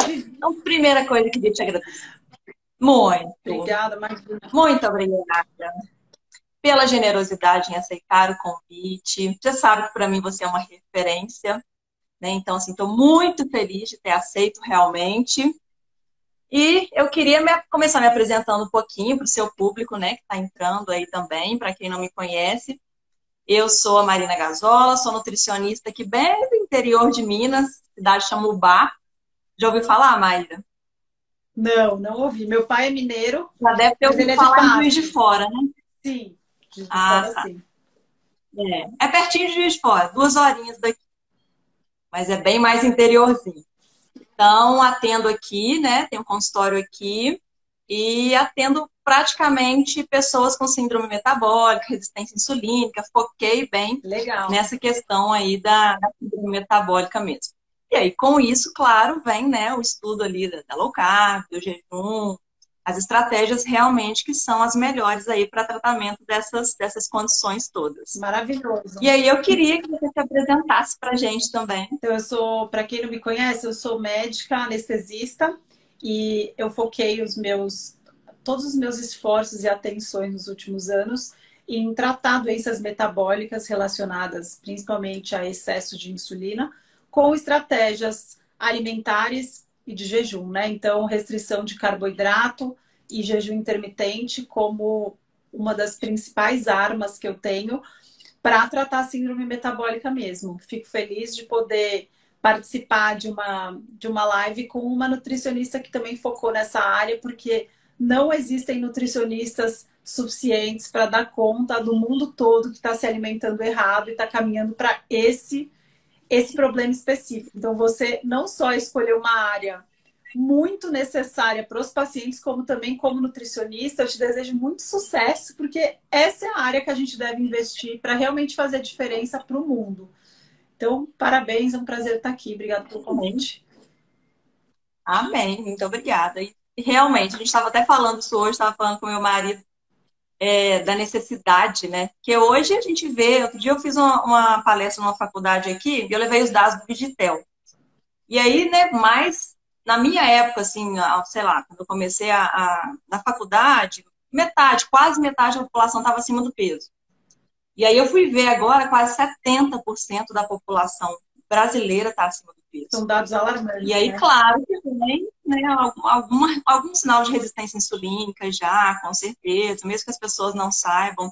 Então, primeira coisa que eu queria te agradecer. Muito, Obrigada, Marina. muito obrigada pela generosidade em aceitar o convite. Você sabe que para mim você é uma referência, né? Então, assim, estou muito feliz de ter aceito realmente. E eu queria começar me apresentando um pouquinho para o seu público, né, que está entrando aí também, para quem não me conhece. Eu sou a Marina Gazola, sou nutricionista aqui bem do interior de Minas, cidade de Chamubá. Já ouviu falar, Maíra? Não, não ouvi. Meu pai é mineiro, Já deve ter mas ele ouvido é de falar em Juiz de Passos. Fora, né? Sim, de fora Ah, tá. sim. É pertinho de Juiz de Fora, 2 horinhas daqui, mas é bem mais interiorzinho. Então, atendo aqui, né? Tenho um consultório aqui e atendo praticamente pessoas com síndrome metabólica, resistência insulínica, foquei bem Legal. nessa questão aí da síndrome metabólica mesmo. E aí, com isso, claro, vem, né, o estudo ali da low carb, do jejum, as estratégias realmente que são as melhores aí para tratamento dessas condições todas. E Maravilhoso. aí, eu queria que você se apresentasse para a gente também. Então, eu sou, para quem não me conhece, eu sou médica anestesista e eu foquei todos os meus esforços e atenções nos últimos anos em tratar doenças metabólicas relacionadas principalmente a excesso de insulina com estratégias alimentares e de jejum, né? Então, restrição de carboidrato e jejum intermitente como uma das principais armas que eu tenho para tratar a síndrome metabólica mesmo. Fico feliz de poder participar de uma live com uma nutricionista que também focou nessa área, porque não existem nutricionistas suficientes para dar conta do mundo todo que está se alimentando errado e está caminhando para esse problema específico. Então, você não só escolheu uma área muito necessária para os pacientes, como também como nutricionista, eu te desejo muito sucesso, porque essa é a área que a gente deve investir para realmente fazer a diferença para o mundo. Então, parabéns, é um prazer estar aqui. Obrigada pelo convite. Amém, muito obrigada. E realmente, a gente estava até falando isso hoje, estava falando com meu marido, da necessidade, né? Porque hoje a gente vê, outro dia eu fiz uma palestra numa faculdade aqui, e eu levei os dados do Vigitel. E aí, né, mais na minha época, assim, sei lá, quando eu comecei na faculdade, metade, quase metade da população estava acima do peso. E aí eu fui ver agora, quase 70% da população brasileira está acima do peso. São dados E alarmantes, aí, né? claro que tem, né, algum sinal de resistência insulínica já, com certeza, mesmo que as pessoas não saibam.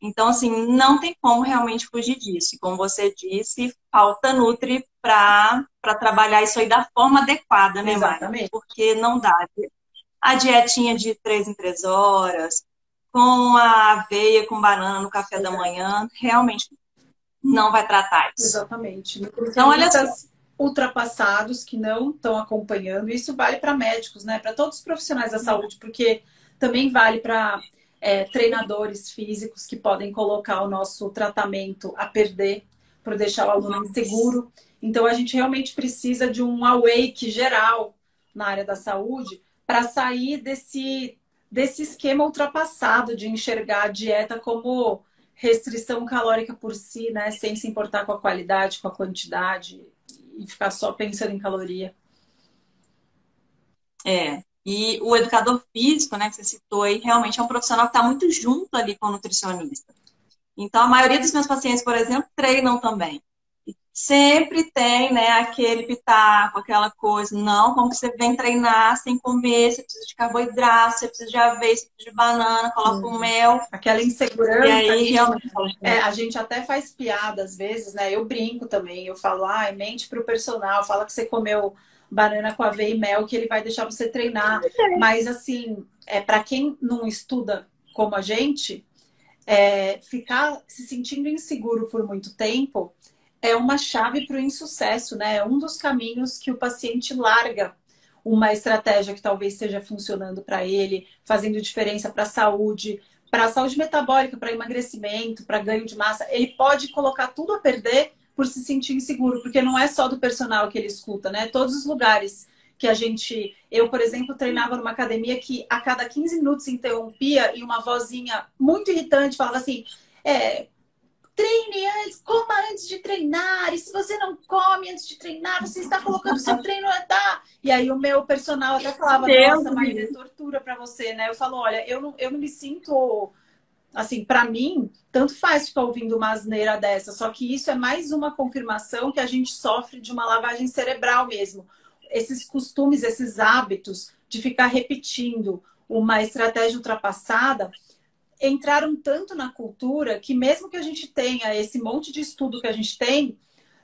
Então, assim, não tem como realmente fugir disso. E como você disse, falta Nutri para trabalhar isso aí da forma adequada, né, Mari? Exatamente. Porque não dá. A dietinha de 3 em 3 horas, com a aveia, com banana no café da Exato. manhã, realmente não vai tratar isso. Exatamente. Então, olha só. Nutricionistas ultrapassados que não estão acompanhando. Isso vale para médicos, né? Para todos os profissionais da saúde, porque também vale para treinadores físicos que podem colocar o nosso tratamento a perder por deixar o aluno inseguro. Então, a gente realmente precisa de um awake geral na área da saúde para sair desse esquema ultrapassado de enxergar a dieta como restrição calórica por si, né? Sem se importar com a qualidade, com a quantidade e ficar só pensando em caloria. E o educador físico, né, que você citou aí, realmente é um profissional que está muito junto ali com o nutricionista. Então, a maioria dos meus pacientes, por exemplo, treinam também. E sempre tem, né, aquele pitaco, aquela coisa. Não, como que você vem treinar sem comer? Você precisa de carboidrato, você precisa de aveia, você precisa de banana, coloca um mel. Aquela E insegurança aí, que realmente, a gente até faz piada às vezes, né? Eu brinco também, eu falo, mente pro personal, fala que você comeu banana com aveia e mel, que ele vai deixar você treinar. Mas assim, para quem não estuda como a gente, ficar se sentindo inseguro por muito tempo é uma chave para o insucesso, né? É um dos caminhos que o paciente larga uma estratégia que talvez esteja funcionando para ele, fazendo diferença para a saúde metabólica, para emagrecimento, para ganho de massa. Ele pode colocar tudo a perder por se sentir inseguro, porque não é só do personal que ele escuta, né? Todos os lugares que eu, por exemplo, treinava numa academia que a cada 15 minutos interrompia e uma vozinha muito irritante falava assim, treine antes, coma antes de treinar, e se você não come antes de treinar, você está colocando seu treino a andar. E aí o meu personal até falava, Deus, nossa, Maíra, é menino. tortura para você, né? Eu falo, olha, eu não me sinto assim, para mim, tanto faz ficar ouvindo uma asneira dessa, só que isso é mais uma confirmação que a gente sofre de uma lavagem cerebral mesmo. Esses costumes, esses hábitos de ficar repetindo uma estratégia ultrapassada entraram tanto na cultura que mesmo que a gente tenha esse monte de estudo que a gente tem,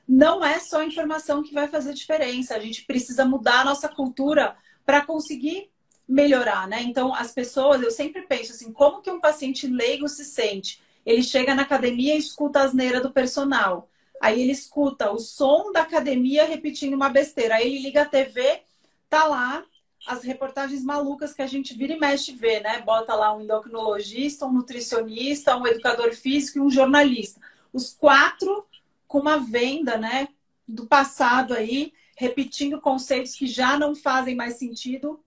não é só a informação que vai fazer diferença. A gente precisa mudar a nossa cultura para conseguir melhorar, né? Então, as pessoas, eu sempre penso assim, como que um paciente leigo se sente? Ele chega na academia e escuta a asneira do personal. Aí ele escuta o som da academia repetindo uma besteira. Aí ele liga a TV, tá lá as reportagens malucas que a gente vira e mexe vê, né? Bota lá um endocrinologista, um nutricionista, um educador físico e um jornalista. Os quatro com uma venda, né, do passado aí, repetindo conceitos que já não fazem mais sentido,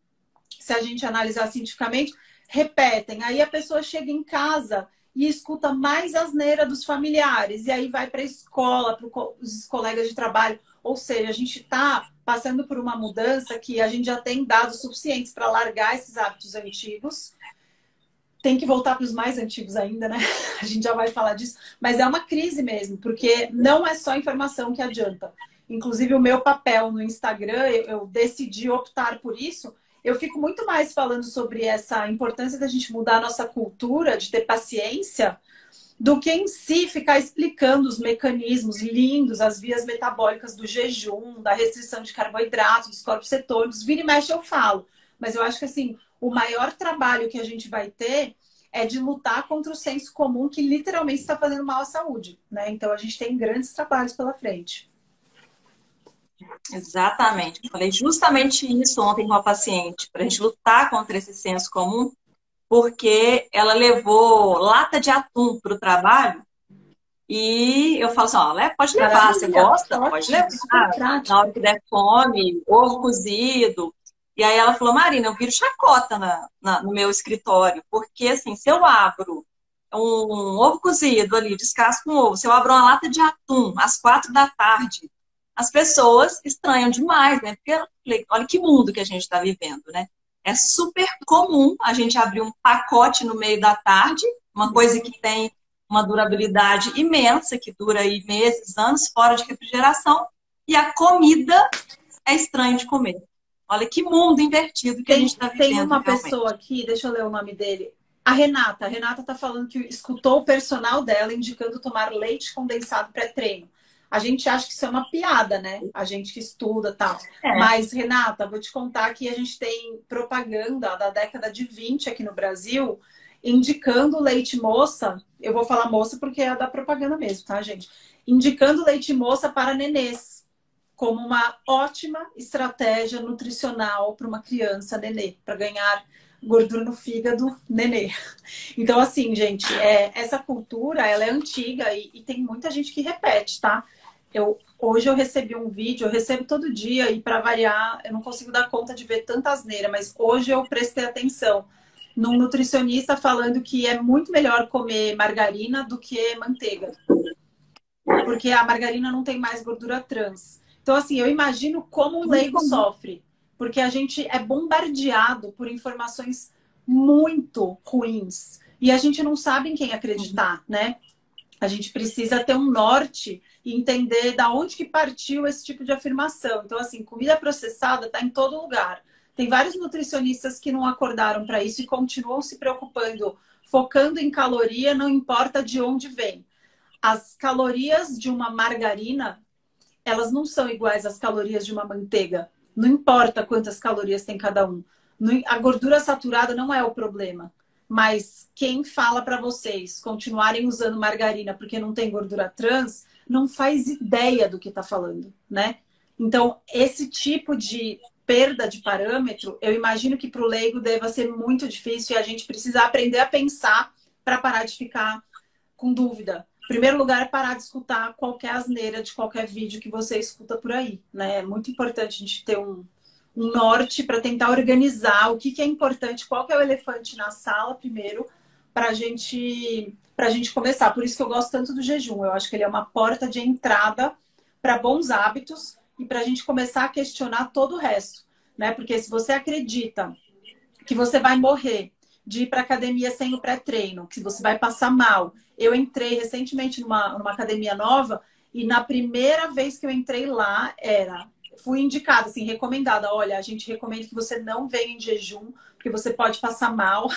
se a gente analisar cientificamente, repetem. Aí a pessoa chega em casa e escuta mais asneira dos familiares, e aí vai para a escola, para os colegas de trabalho. Ou seja, a gente está passando por uma mudança que a gente já tem dados suficientes para largar esses hábitos antigos. Tem que voltar para os mais antigos ainda, né? A gente já vai falar disso. Mas é uma crise mesmo, porque não é só informação que adianta. Inclusive, o meu papel no Instagram, eu decidi optar por isso. Eu fico muito mais falando sobre essa importância da gente mudar a nossa cultura, de ter paciência, do que em si ficar explicando os mecanismos lindos, as vias metabólicas do jejum, da restrição de carboidratos, dos corpos cetônicos. Vira e mexe eu falo. Mas eu acho que assim, o maior trabalho que a gente vai ter é de lutar contra o senso comum que literalmente está fazendo mal à saúde, né? Então a gente tem grandes trabalhos pela frente. Exatamente. Eu falei justamente isso ontem com a paciente, para a gente lutar contra esse senso comum, porque ela levou lata de atum para o trabalho e eu falo assim, ó, pode levar, você Maravilha, gosta? Pode ótimo, levar. super Na hora prático. que der fome, ovo cozido. E aí ela falou, Marina, eu viro chacota no meu escritório, porque assim, se eu abro um ovo cozido ali, descasco um ovo, se eu abro uma lata de atum às 4 da tarde, as pessoas estranham demais, né? Porque olha que mundo que a gente está vivendo, né? É super comum a gente abrir um pacote no meio da tarde, uma coisa que tem uma durabilidade imensa, que dura aí meses, anos, fora de refrigeração, e a comida é estranha de comer. Olha que mundo invertido que a gente está Tem vivendo, uma realmente. pessoa aqui, deixa eu ler o nome dele. A Renata. A Renata está falando que escutou o personal dela indicando tomar leite condensado pré-treino. A gente acha que isso é uma piada, né? A gente que estuda e tal. É, Mas, Renata, vou te contar que a gente tem propaganda da década de 20 aqui no Brasil indicando leite moça. Eu vou falar moça porque é da propaganda mesmo, tá, gente? Indicando leite moça para nenês como uma ótima estratégia nutricional para uma criança nenê, para ganhar gordura no fígado nenê. Então, assim, gente, essa cultura, ela é antiga e tem muita gente que repete, tá? Hoje eu recebi um vídeo, eu recebo todo dia e para variar, eu não consigo dar conta de ver tanta asneira, mas hoje eu prestei atenção num nutricionista falando que é muito melhor comer margarina do que manteiga, porque a margarina não tem mais gordura trans. Então, assim, eu imagino como um leigo sofre, porque a gente é bombardeado por informações muito ruins e a gente não sabe em quem acreditar, né? A gente precisa ter um norte e entender da onde que partiu esse tipo de afirmação. Então, assim, comida processada está em todo lugar. Tem vários nutricionistas que não acordaram para isso e continuam se preocupando, focando em caloria, não importa de onde vem. As calorias de uma margarina, elas não são iguais às calorias de uma manteiga. Não importa quantas calorias tem cada um. A gordura saturada não é o problema. Mas quem fala para vocês continuarem usando margarina porque não tem gordura trans, não faz ideia do que está falando, né? Então, esse tipo de perda de parâmetro, eu imagino que para o leigo deva ser muito difícil e a gente precisa aprender a pensar para parar de ficar com dúvida. Em primeiro lugar, é parar de escutar qualquer asneira de qualquer vídeo que você escuta por aí, né? É muito importante a gente ter um norte para tentar organizar o que é importante, qual que é o elefante na sala primeiro, para a gente começar. Por isso que eu gosto tanto do jejum. Eu acho que ele é uma porta de entrada para bons hábitos e para a gente começar a questionar todo o resto. né? Porque se você acredita que você vai morrer de ir para academia sem o pré-treino, que você vai passar mal. Eu entrei recentemente numa academia nova e na primeira vez que eu entrei lá, fui indicada, assim, recomendada. Olha, a gente recomenda que você não venha em jejum, porque você pode passar mal.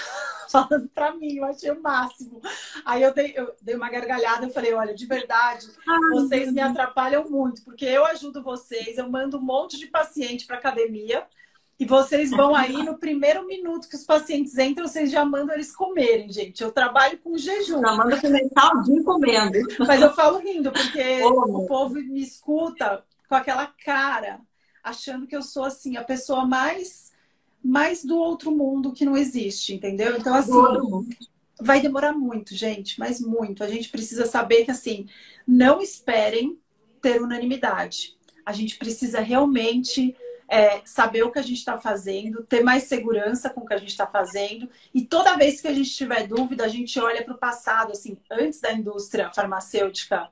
Falando pra mim, eu achei o máximo. Aí eu dei uma gargalhada, eu falei, olha, de verdade, Ai, vocês me atrapalham muito, porque eu ajudo vocês, eu mando um monte de paciente para academia, e vocês vão aí no primeiro minuto que os pacientes entram, vocês já mandam eles comerem, gente. Eu trabalho com jejum. já manda começar o dia comendo. Mas eu falo rindo, porque o Ô, povo me escuta com aquela cara, achando que eu sou assim, a pessoa mais do outro mundo que não existe, entendeu? Então, assim, adoro. vai demorar muito, gente, mas muito. A gente precisa saber que, assim, não esperem ter unanimidade. A gente precisa realmente saber o que a gente está fazendo, ter mais segurança com o que a gente está fazendo. E toda vez que a gente tiver dúvida, a gente olha para o passado, assim, antes da indústria farmacêutica.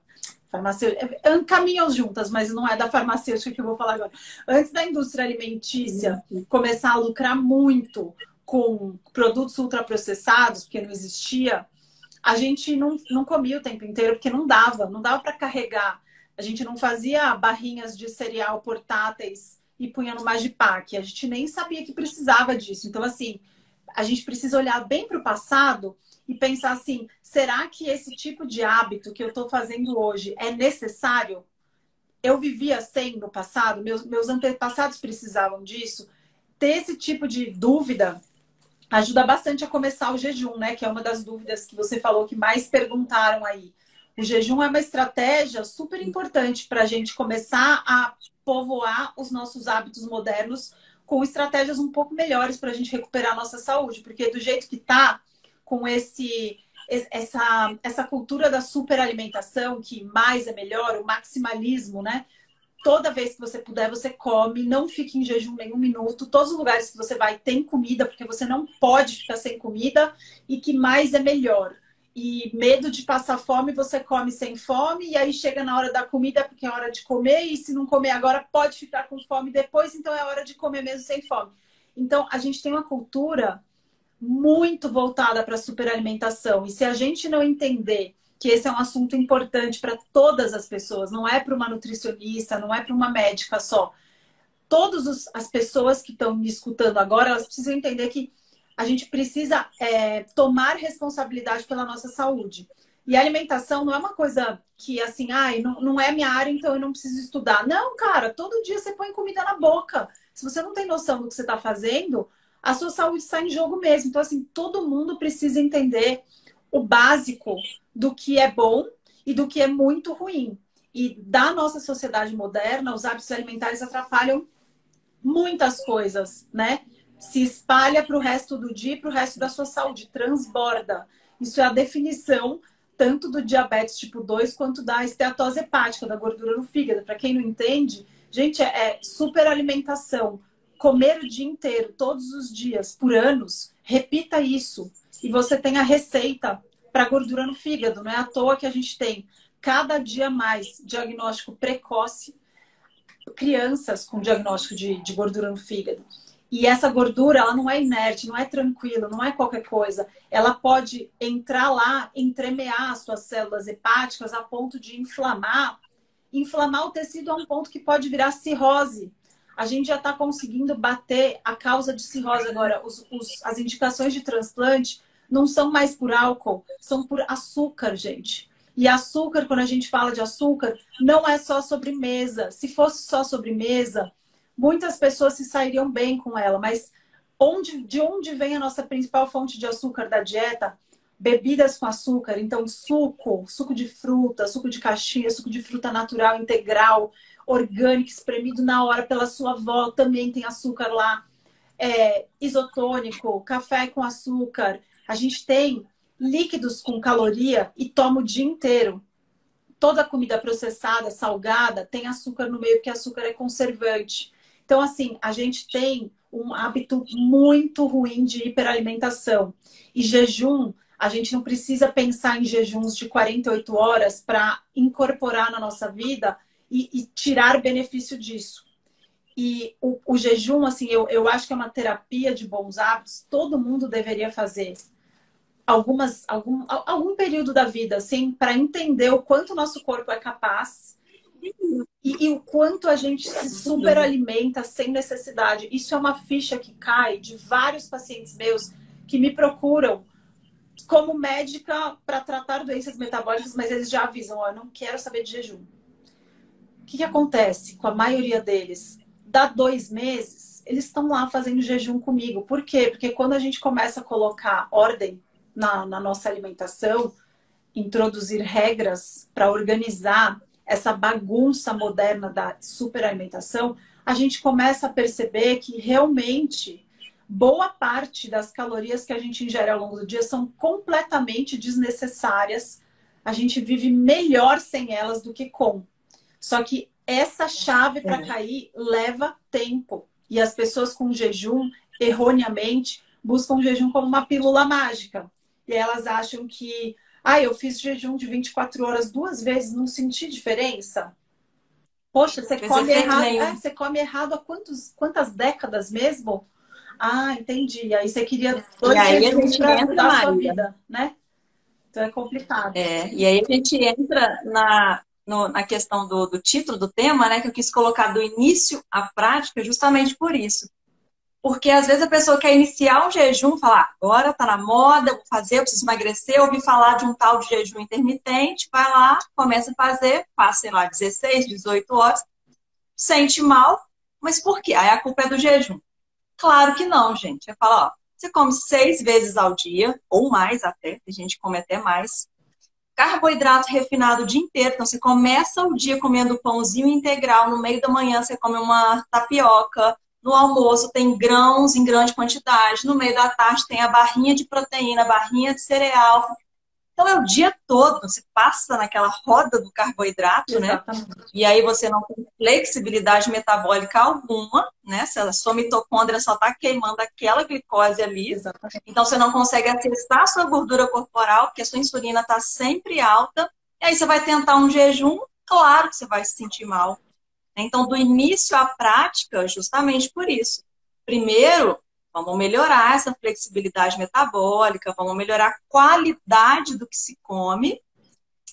Caminham juntas, mas não é da farmacêutica que eu vou falar agora. Antes da indústria alimentícia começar a lucrar muito com produtos ultraprocessados, porque não existia, a gente não comia o tempo inteiro, porque não dava para carregar. A gente não fazia barrinhas de cereal portáteis e punha no Magipack. A gente nem sabia que precisava disso. Então, assim, a gente precisa olhar bem para o passado e pensar assim, será que esse tipo de hábito que eu estou fazendo hoje é necessário? Eu vivia sem no passado, meus antepassados precisavam disso. Ter esse tipo de dúvida ajuda bastante a começar o jejum, né? Que é uma das dúvidas que você falou que mais perguntaram aí. O jejum é uma estratégia super importante para a gente começar a povoar os nossos hábitos modernos com estratégias um pouco melhores para a gente recuperar a nossa saúde. Porque do jeito que tá, com essa cultura da superalimentação, que mais é melhor, o maximalismo, né? Toda vez que você puder, você come, não fique em jejum nenhum minuto. Todos os lugares que você vai tem comida, porque você não pode ficar sem comida, e que mais é melhor. E medo de passar fome, você come sem fome, e aí chega na hora da comida, porque é hora de comer, e se não comer agora, pode ficar com fome depois, então é hora de comer mesmo sem fome. Então, a gente tem uma cultura muito voltada para a superalimentação. E se a gente não entender que esse é um assunto importante para todas as pessoas, não é para uma nutricionista, não é para uma médica só. Todas as pessoas que estão me escutando agora, elas precisam entender que a gente precisa tomar responsabilidade pela nossa saúde. E a alimentação não é uma coisa que, assim, não é minha área, então eu não preciso estudar. Não, cara, todo dia você põe comida na boca. Se você não tem noção do que você está fazendo, a sua saúde está em jogo mesmo. Então, assim, todo mundo precisa entender o básico do que é bom e do que é muito ruim. E da nossa sociedade moderna, os hábitos alimentares atrapalham muitas coisas, né? Se espalha para o resto do dia e para o resto da sua saúde, transborda. Isso é a definição tanto do diabetes tipo 2 quanto da esteatose hepática, da gordura no fígado. Para quem não entende, gente, é superalimentação. Comer o dia inteiro, todos os dias, por anos, repita isso. E você tem a receita para gordura no fígado. Não é à toa que a gente tem cada dia mais diagnóstico precoce, crianças com diagnóstico de gordura no fígado. E essa gordura, ela não é inerte, não é tranquila, não é qualquer coisa. Ela pode entrar lá, entremear as suas células hepáticas a ponto de inflamar o tecido a um ponto que pode virar cirrose. A gente já está conseguindo bater a causa de cirrose agora. As indicações de transplante não são mais por álcool, são por açúcar, gente. E açúcar, quando a gente fala de açúcar, não é só sobremesa. Se fosse só sobremesa, muitas pessoas se sairiam bem com ela. Mas de onde vem a nossa principal fonte de açúcar da dieta? Bebidas com açúcar. Então, suco de fruta, suco de caixinha, suco de fruta natural, integral, orgânico, espremido na hora pela sua avó, também tem açúcar lá. Isotônico, café com açúcar. A gente tem líquidos com caloria e toma o dia inteiro. Toda comida processada, salgada, tem açúcar no meio, porque açúcar é conservante. Então, assim, a gente tem um hábito muito ruim de hiperalimentação. E jejum, a gente não precisa pensar em jejuns de 48 horas para incorporar na nossa vida e tirar benefício disso. E o jejum, assim, eu acho que é uma terapia de bons hábitos, todo mundo deveria fazer algum período da vida, assim, para entender o quanto o nosso corpo é capaz e o quanto a gente se superalimenta sem necessidade. Isso é uma ficha que cai de vários pacientes meus que me procuram como médica para tratar doenças metabólicas, mas eles já avisam, ó, eu não quero saber de jejum. O que acontece com a maioria deles? Dá 2 meses, eles estão lá fazendo jejum comigo. Por quê? Porque quando a gente começa a colocar ordem na nossa alimentação, introduzir regras para organizar essa bagunça moderna da superalimentação, a gente começa a perceber que realmente boa parte das calorias que a gente ingere ao longo do dia são completamente desnecessárias. A gente vive melhor sem elas do que com. Só que essa chave para cair leva tempo. E as pessoas com jejum, erroneamente, buscam o jejum como uma pílula mágica. E elas acham que, eu fiz jejum de 24 horas 2 vezes, não senti diferença. Poxa, você come errado. Você come errado há quantas décadas mesmo? Ah, entendi. Aí você queria 2 jejuns para mudar a sua vida, né? Então é complicado. E aí a gente entra na questão do título do tema, né? Que eu quis colocar do início à prática justamente por isso. Porque às vezes a pessoa quer iniciar um jejum, falar, agora tá na moda, vou fazer, eu preciso emagrecer, ouvi falar de um tal de jejum intermitente, vai lá, começa a fazer, passa, sei lá, 16, 18 horas, sente mal, mas por quê? Aí a culpa é do jejum. Claro que não, gente. Eu falo, ó, você come 6 vezes ao dia, ou mais até, tem gente que come até mais, carboidrato refinado o dia inteiro, então você começa o dia comendo pãozinho integral, no meio da manhã você come uma tapioca, no almoço tem grãos em grande quantidade, no meio da tarde tem a barrinha de proteína, a barrinha de cereal. Então é o dia todo, você passa naquela roda do carboidrato, Exatamente. né? E aí você não tem flexibilidade metabólica alguma, né? Se a sua mitocôndria só está queimando aquela glicose ali. Exatamente. Então você não consegue acessar a sua gordura corporal, porque a sua insulina está sempre alta. E aí você vai tentar um jejum, claro que você vai se sentir mal. Então, do início à prática, justamente por isso. Primeiro, vamos melhorar essa flexibilidade metabólica, vamos melhorar a qualidade do que se come,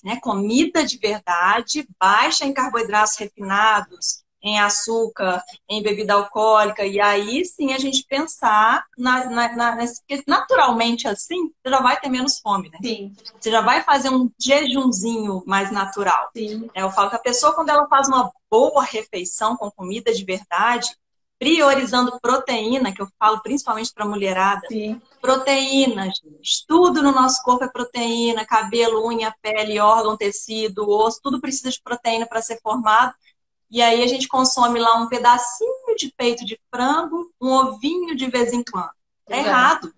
né? Comida de verdade, baixa em carboidratos refinados, em açúcar, em bebida alcoólica, e aí sim a gente pensar porque naturalmente assim, você já vai ter menos fome, né? Sim. Você já vai fazer um jejunzinho mais natural. Sim. Eu falo que a pessoa, quando ela faz uma boa refeição com comida de verdade, priorizando proteína, que eu falo principalmente para mulherada. Sim. Proteína, gente. Tudo no nosso corpo é proteína, cabelo, unha, pele, órgão, tecido, osso, tudo precisa de proteína para ser formado. E aí a gente consome lá um pedacinho de peito de frango, um ovinho de vez em quando. É errado.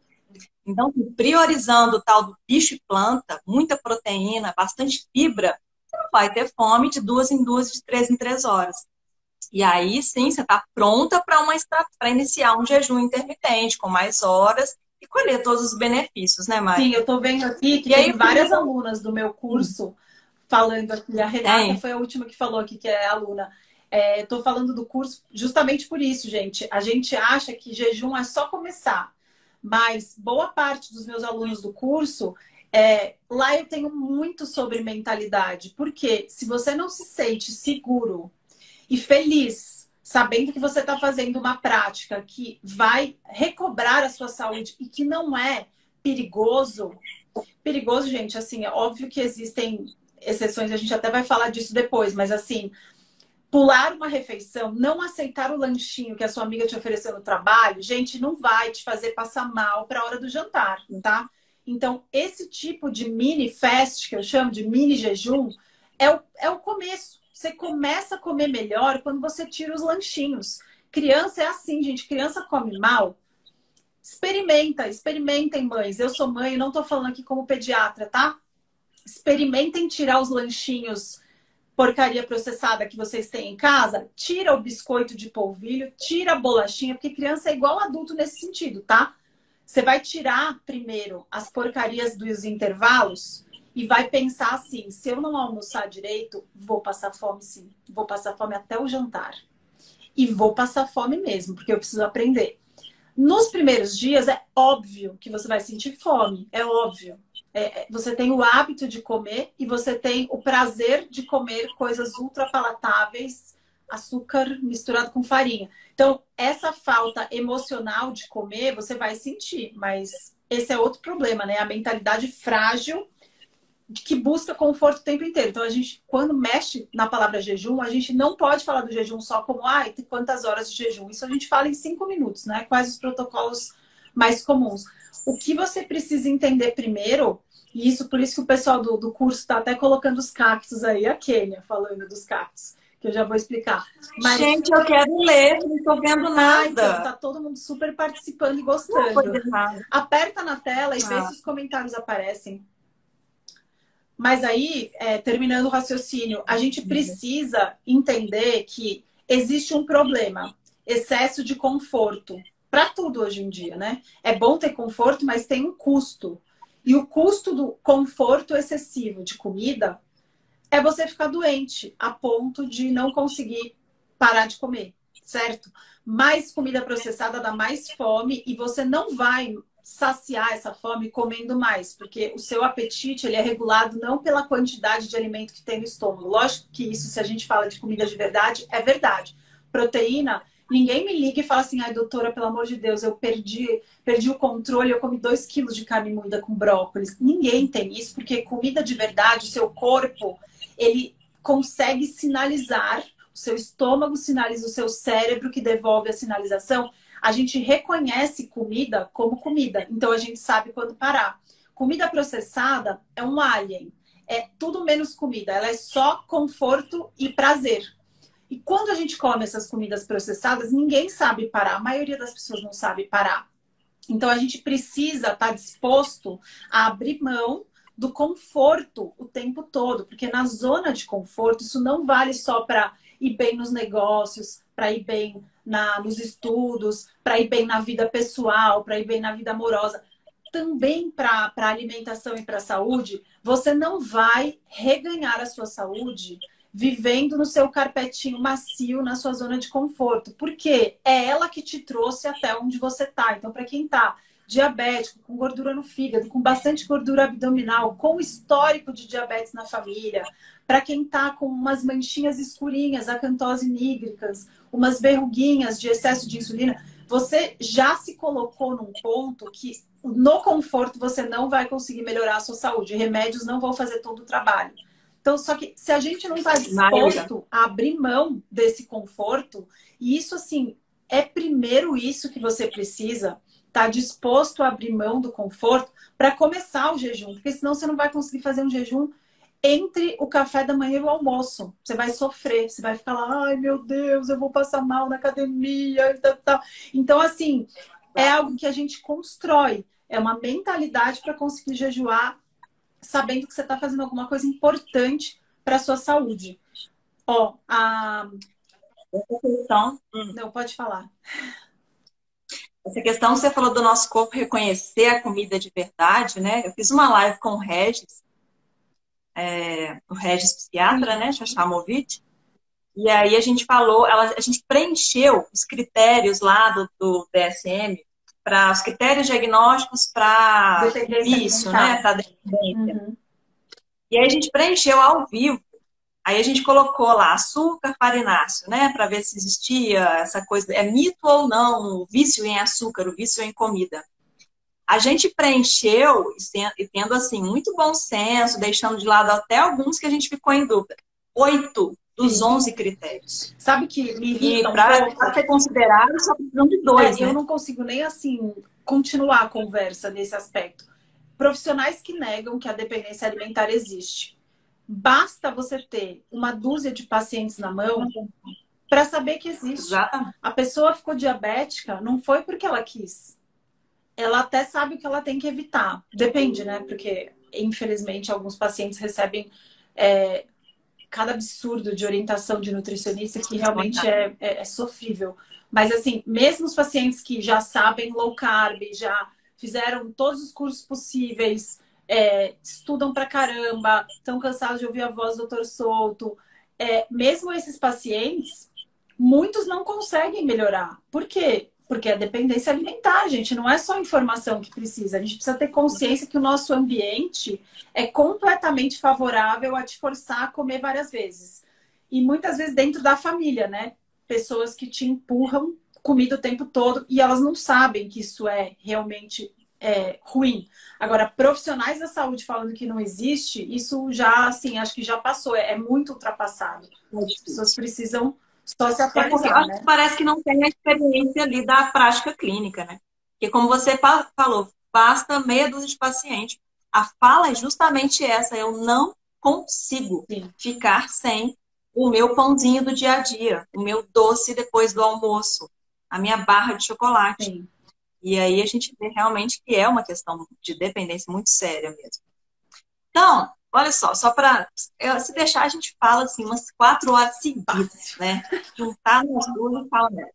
Então, priorizando o tal do bicho e planta, muita proteína, bastante fibra, você não vai ter fome de 2 em 2, de 3 em 3 horas. E aí sim, você está pronta para iniciar um jejum intermitente, com mais horas, e colher todos os benefícios, né, Mari? Sim, eu estou vendo aqui que tem várias alunas do meu curso falando aqui. A Renata foi a última que falou aqui, que é aluna. Estou falando do curso justamente por isso, gente. A gente acha que jejum é só começar, mas boa parte dos meus alunos do curso, lá eu tenho muito sobre mentalidade. Porque se você não se sente seguro e feliz, sabendo que você está fazendo uma prática que vai recobrar a sua saúde e que não é perigoso. Perigoso, gente, assim, é óbvio que existem exceções, a gente até vai falar disso depois, mas assim, pular uma refeição, não aceitar o lanchinho que a sua amiga te ofereceu no trabalho, gente, não vai te fazer passar mal para a hora do jantar, tá? Então, esse tipo de mini fast, que eu chamo de mini jejum, é o começo. Você começa a comer melhor quando você tira os lanchinhos. Criança é assim, gente. Criança come mal. Experimentem, mães. Eu sou mãe, não tô falando aqui como pediatra, tá? Experimentem tirar os lanchinhos porcaria processada que vocês têm em casa. Tira o biscoito de polvilho, tira a bolachinha, porque criança é igual adulto nesse sentido, tá? Você vai tirar primeiro as porcarias dos intervalos e vai pensar assim, se eu não almoçar direito, vou passar fome sim. Vou passar fome até o jantar. e vou passar fome mesmo, porque eu preciso aprender. Nos primeiros dias, é óbvio que você vai sentir fome, é óbvio. Você tem o hábito de comer e você tem o prazer de comer coisas ultra palatáveis, açúcar misturado com farinha. Então, essa falta emocional de comer, você vai sentir, mas esse é outro problema, né? A mentalidade frágil que busca conforto o tempo inteiro. Então, a gente, quando mexe na palavra jejum, a gente não pode falar do jejum só como, tem quantas horas de jejum. Isso a gente fala em 5 minutos, né? Quais os protocolos mais comuns. O que você precisa entender primeiro, e isso por isso que o pessoal do curso está até colocando os cactos aí, a Kênia falando dos cactos, que eu já vou explicar. Mas... Gente, eu quero ler, não estou vendo nada. Então, tá todo mundo super participando e gostando. Não vou ver nada. Aperta na tela e vê se os comentários aparecem. Mas aí, terminando o raciocínio, a gente precisa entender que existe um problema, excesso de conforto, para tudo hoje em dia, né? É bom ter conforto, mas tem um custo. E o custo do conforto excessivo de comida é você ficar doente, a ponto de não conseguir parar de comer, certo? Mais comida processada dá mais fome e você não vai saciar essa fome comendo mais, porque o seu apetite ele é regulado não pela quantidade de alimento que tem no estômago. Lógico que isso, se a gente fala de comida de verdade, é verdade. Proteína, ninguém me liga e fala assim, ai doutora, pelo amor de Deus, eu perdi o controle, eu comi 2 quilos de carne moída com brócolis. Ninguém tem isso, porque comida de verdade, o seu corpo, ele consegue sinalizar, o seu estômago sinaliza o seu cérebro que devolve a sinalização. A gente reconhece comida como comida, então a gente sabe quando parar. Comida processada é um alien, é tudo menos comida, ela é só conforto e prazer. E quando a gente come essas comidas processadas, ninguém sabe parar, a maioria das pessoas não sabe parar. Então a gente precisa estar disposto a abrir mão do conforto o tempo todo, porque na zona de conforto isso não vale só para ir bem nos negócios, para ir bem nos estudos, para ir bem na vida pessoal, para ir bem na vida amorosa. Também para a alimentação e para a saúde, você não vai reganhar a sua saúde vivendo no seu carpetinho macio, na sua zona de conforto. Porque é ela que te trouxe até onde você está. Então, para quem está diabético, com gordura no fígado, com bastante gordura abdominal, com histórico de diabetes na família, para quem está com umas manchinhas escurinhas, acantose nígricas, umas verruguinhas de excesso de insulina, você já se colocou num ponto que no conforto você não vai conseguir melhorar a sua saúde. Remédios não vão fazer todo o trabalho. Então, só que se a gente não está disposto a abrir mão desse conforto, e isso assim, é primeiro isso que você precisa, estar disposto a abrir mão do conforto para começar o jejum, porque senão você não vai conseguir fazer um jejum entre o café da manhã e o almoço. Você vai sofrer, você vai ficar lá, ai meu Deus, eu vou passar mal na academia e tal. Então, assim, é algo que a gente constrói, é uma mentalidade para conseguir jejuar sabendo que você está fazendo alguma coisa importante para a sua saúde. Ó, Essa questão... Não, pode falar. Essa questão que você falou do nosso corpo reconhecer a comida de verdade, né? Eu fiz uma live com o Regis psiquiatra, né? Chachamovic. E aí a gente falou, a gente preencheu os critérios lá do DSM, para os critérios diagnósticos para vício, né? Para dependência. Uhum. E aí a gente preencheu ao vivo. Aí a gente colocou lá açúcar, farináceo, né? Para ver se existia essa coisa, é mito ou não, o vício em açúcar, o vício em comida. A gente preencheu, e tendo assim, muito bom senso, deixando de lado até alguns que a gente ficou em dúvida. 8 dos 11 critérios. Sabe que me irrita para ser considerado, só precisam de 2, né? Eu não consigo nem assim continuar a conversa nesse aspecto. Profissionais que negam que a dependência alimentar existe. Basta você ter uma dúzia de pacientes na mão para saber que existe. Exatamente. A pessoa ficou diabética, não foi porque ela quis. Ela até sabe o que ela tem que evitar. Depende, né? Porque, infelizmente, alguns pacientes recebem cada absurdo de orientação de nutricionista que realmente é sofrível. Mas, assim, mesmo os pacientes que já sabem low carb, já fizeram todos os cursos possíveis, estudam pra caramba, estão cansados de ouvir a voz do Dr. Souto, mesmo esses pacientes, muitos não conseguem melhorar. Por quê? Porque a dependência alimentar, gente, não é só informação que precisa. A gente precisa ter consciência que o nosso ambiente é completamente favorável a te forçar a comer várias vezes. E muitas vezes dentro da família, né? Pessoas que te empurram comida o tempo todo e elas não sabem que isso é realmente ruim. Agora, profissionais da saúde falando que não existe, isso já, assim, acho que já passou, é muito ultrapassado. As pessoas precisam só se É porque eu atualizar, acho que né? parece que não tem a experiência ali da prática clínica, né? Porque como você falou, basta meia dúzia de pacientes. A fala é justamente essa, eu não consigo Sim, ficar sem o meu pãozinho do dia a dia, o meu doce depois do almoço, a minha barra de chocolate. sim. E aí a gente vê realmente que é uma questão de dependência muito séria mesmo. Então, olha só para se deixar a gente fala assim umas 4 horas seguidas, Fácil. né? Juntar nas duas e fala mesmo.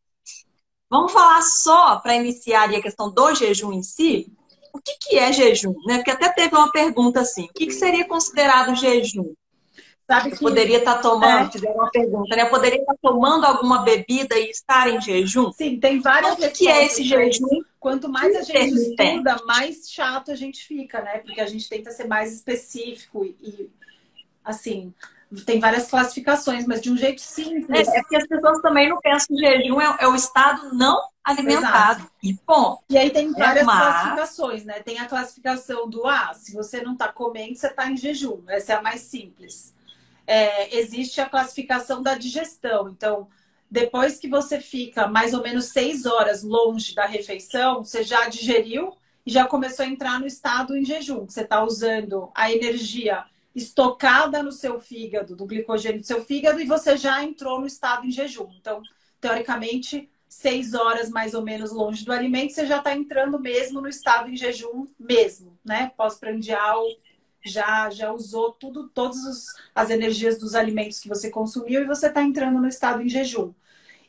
Vamos falar só para iniciar ali a questão do jejum em si. Sim. O que é jejum? Né? Porque até teve uma pergunta assim: o que seria considerado jejum? Sabe Eu que poderia estar tomando, é, fizeram uma pergunta, né? Eu poderia estar tomando alguma bebida e estar em jejum? sim, tem Então, várias o que é respostas esse para isso. jejum Quanto mais a gente intermitente? estuda, mais chato a gente fica, né? Porque a gente tenta ser mais específico e assim, tem várias classificações, mas de um jeito É simples. porque as pessoas também não pensam que jejum é o estado não Exato. alimentado. E ponto. E aí tem Né? várias Mas, classificações, né? Tem a classificação do se você não está comendo, você está em jejum. Essa é a mais simples. Existe a classificação da digestão. Então, depois que você fica mais ou menos 6 horas longe da refeição, você já digeriu e já começou a entrar no estado em jejum. Você está usando a energia estocada no seu fígado, do glicogênio do seu fígado, e você já entrou no estado em jejum. Então, teoricamente, 6 horas mais ou menos longe do alimento, você já está entrando mesmo no estado em jejum mesmo, né? Pós-prandial, já usou tudo, as energias dos alimentos que você consumiu e você está entrando no estado em jejum.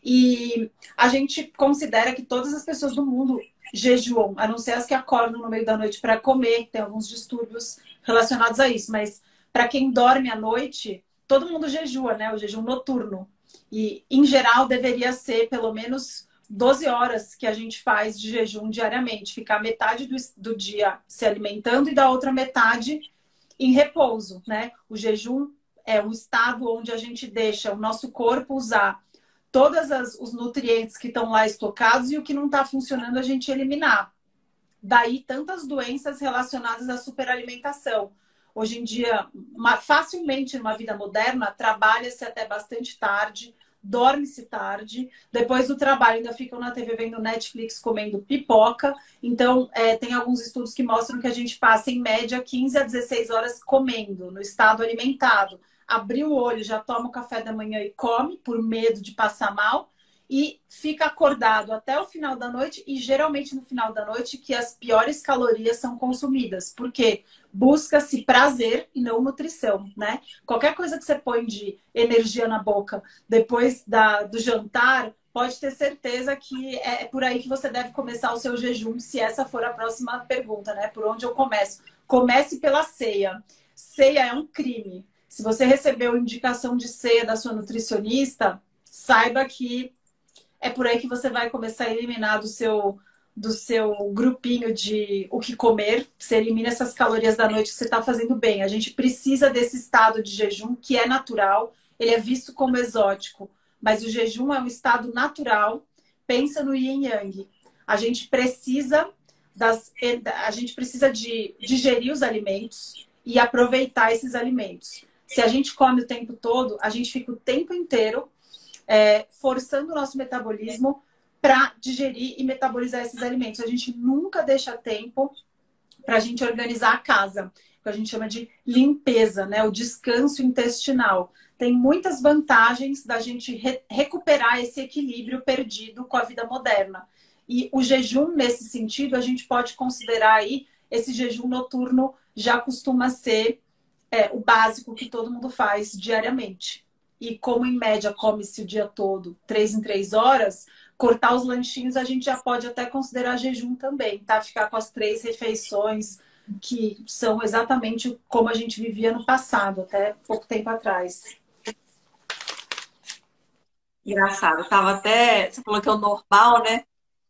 E a gente considera que todas as pessoas do mundo jejuam, a não ser as que acordam no meio da noite para comer, tem alguns distúrbios relacionados a isso, mas para quem dorme à noite, todo mundo jejua, né? O jejum noturno. E, em geral, deveria ser pelo menos 12 horas que a gente faz de jejum diariamente, ficar metade do dia se alimentando e da outra metade em repouso, né? O jejum é um estado onde a gente deixa o nosso corpo usar todos os nutrientes que estão lá estocados e o que não está funcionando a gente eliminar. Daí tantas doenças relacionadas à superalimentação. Hoje em dia, facilmente numa vida moderna, trabalha-se até bastante tarde, dorme-se tarde, depois do trabalho ainda ficam na TV vendo Netflix comendo pipoca. Então, tem alguns estudos que mostram que a gente passa, em média, 15 a 16 horas comendo, no estado alimentado. Abriu o olho, já toma o café da manhã e come, por medo de passar mal, e fica acordado até o final da noite, e geralmente no final da noite que as piores calorias são consumidas, porque busca-se prazer e não nutrição, né? Qualquer coisa que você põe de energia na boca depois do jantar, pode ter certeza que é por aí que você deve começar o seu jejum, se essa for a próxima pergunta, né? Por onde eu começo? Comece pela ceia. Ceia é um crime. Se você recebeu indicação de ceia da sua nutricionista, saiba que é por aí que você vai começar a eliminar do seu grupinho de o que comer. Você elimina essas calorias da noite que você está fazendo bem. A gente precisa desse estado de jejum que é natural. Ele é visto como exótico, mas o jejum é um estado natural. Pensa no yin yang. A gente precisa a gente precisa de digerir os alimentos e aproveitar esses alimentos. Se a gente come o tempo todo, a gente fica o tempo inteiro forçando o nosso metabolismo para digerir e metabolizar esses alimentos. A gente nunca deixa tempo para a gente organizar a casa, que a gente chama de limpeza, né? O descanso intestinal. Tem muitas vantagens da gente recuperar esse equilíbrio perdido com a vida moderna. E o jejum, nesse sentido, a gente pode considerar aí esse jejum noturno já costuma ser o básico que todo mundo faz diariamente. E como em média come-se o dia todo, 3 em 3 horas, cortar os lanchinhos a gente já pode até considerar jejum também, tá? Ficar com as 3 refeições, que são exatamente como a gente vivia no passado, até pouco tempo atrás. Engraçado. Eu tava até. Você falou que é o normal, né?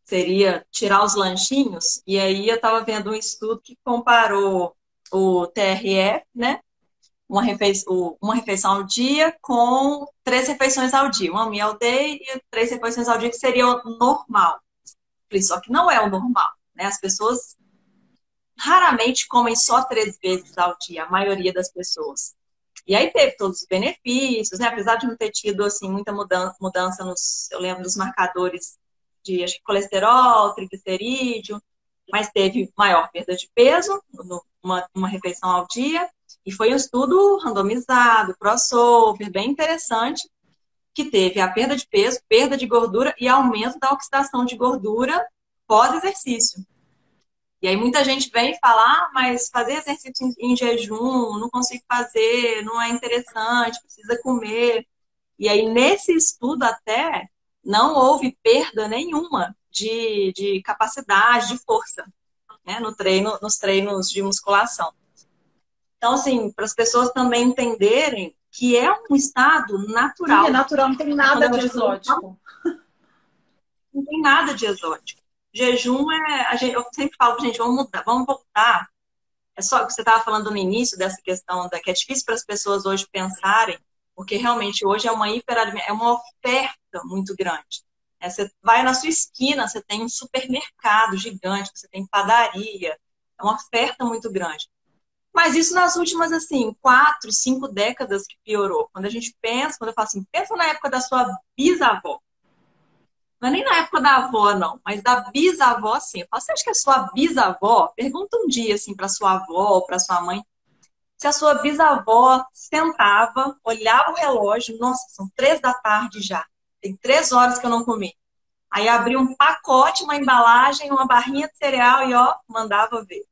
Seria tirar os lanchinhos. E aí eu tava vendo um estudo que comparou o TRF, né? Uma refeição ao dia com 3 refeições ao dia. Uma meal day e 3 refeições ao dia, que seria o normal. Só que não é o normal, né? As pessoas raramente comem só 3 vezes ao dia, a maioria das pessoas. E aí teve todos os benefícios, né? Apesar de não ter tido assim muita mudança nos, eu lembro dos marcadores de acho que colesterol, triglicerídeo, mas teve maior perda de peso, uma refeição ao dia, e foi um estudo randomizado, crossover, bem interessante, que teve a perda de peso, perda de gordura e aumento da oxidação de gordura pós-exercício. E aí muita gente vem e fala, mas fazer exercício em jejum, não consigo fazer, não é interessante, precisa comer. E aí nesse estudo até não houve perda nenhuma de capacidade, de força, né, no treino, nos treinos de musculação. Então, assim, para as pessoas também entenderem que é um estado Sim, é natural. natural, não tem Né? Quando nada a de gente fala, exótico. não tem nada de exótico. Jejum eu sempre falo, gente, vamos mudar, vamos voltar. É só o que você estava falando no início dessa questão que é difícil para as pessoas hoje pensarem, porque realmente hoje é é uma oferta muito grande. Você vai na sua esquina, você tem um supermercado gigante, você tem padaria, é uma oferta muito grande. Mas isso nas últimas, assim, 4, 5 décadas que piorou. Quando a gente pensa, quando eu falo assim, pensa na época da sua bisavó. Não é nem na época da avó, não, mas da bisavó, sim. Eu falo, você acha que a sua bisavó, pergunta um dia, assim, para sua avó ou para sua mãe, se a sua bisavó sentava, olhava o relógio, nossa, são 3 da tarde já, tem 3 horas que eu não comi. Aí abria um pacote, uma embalagem, uma barrinha de cereal e, ó, mandava ver.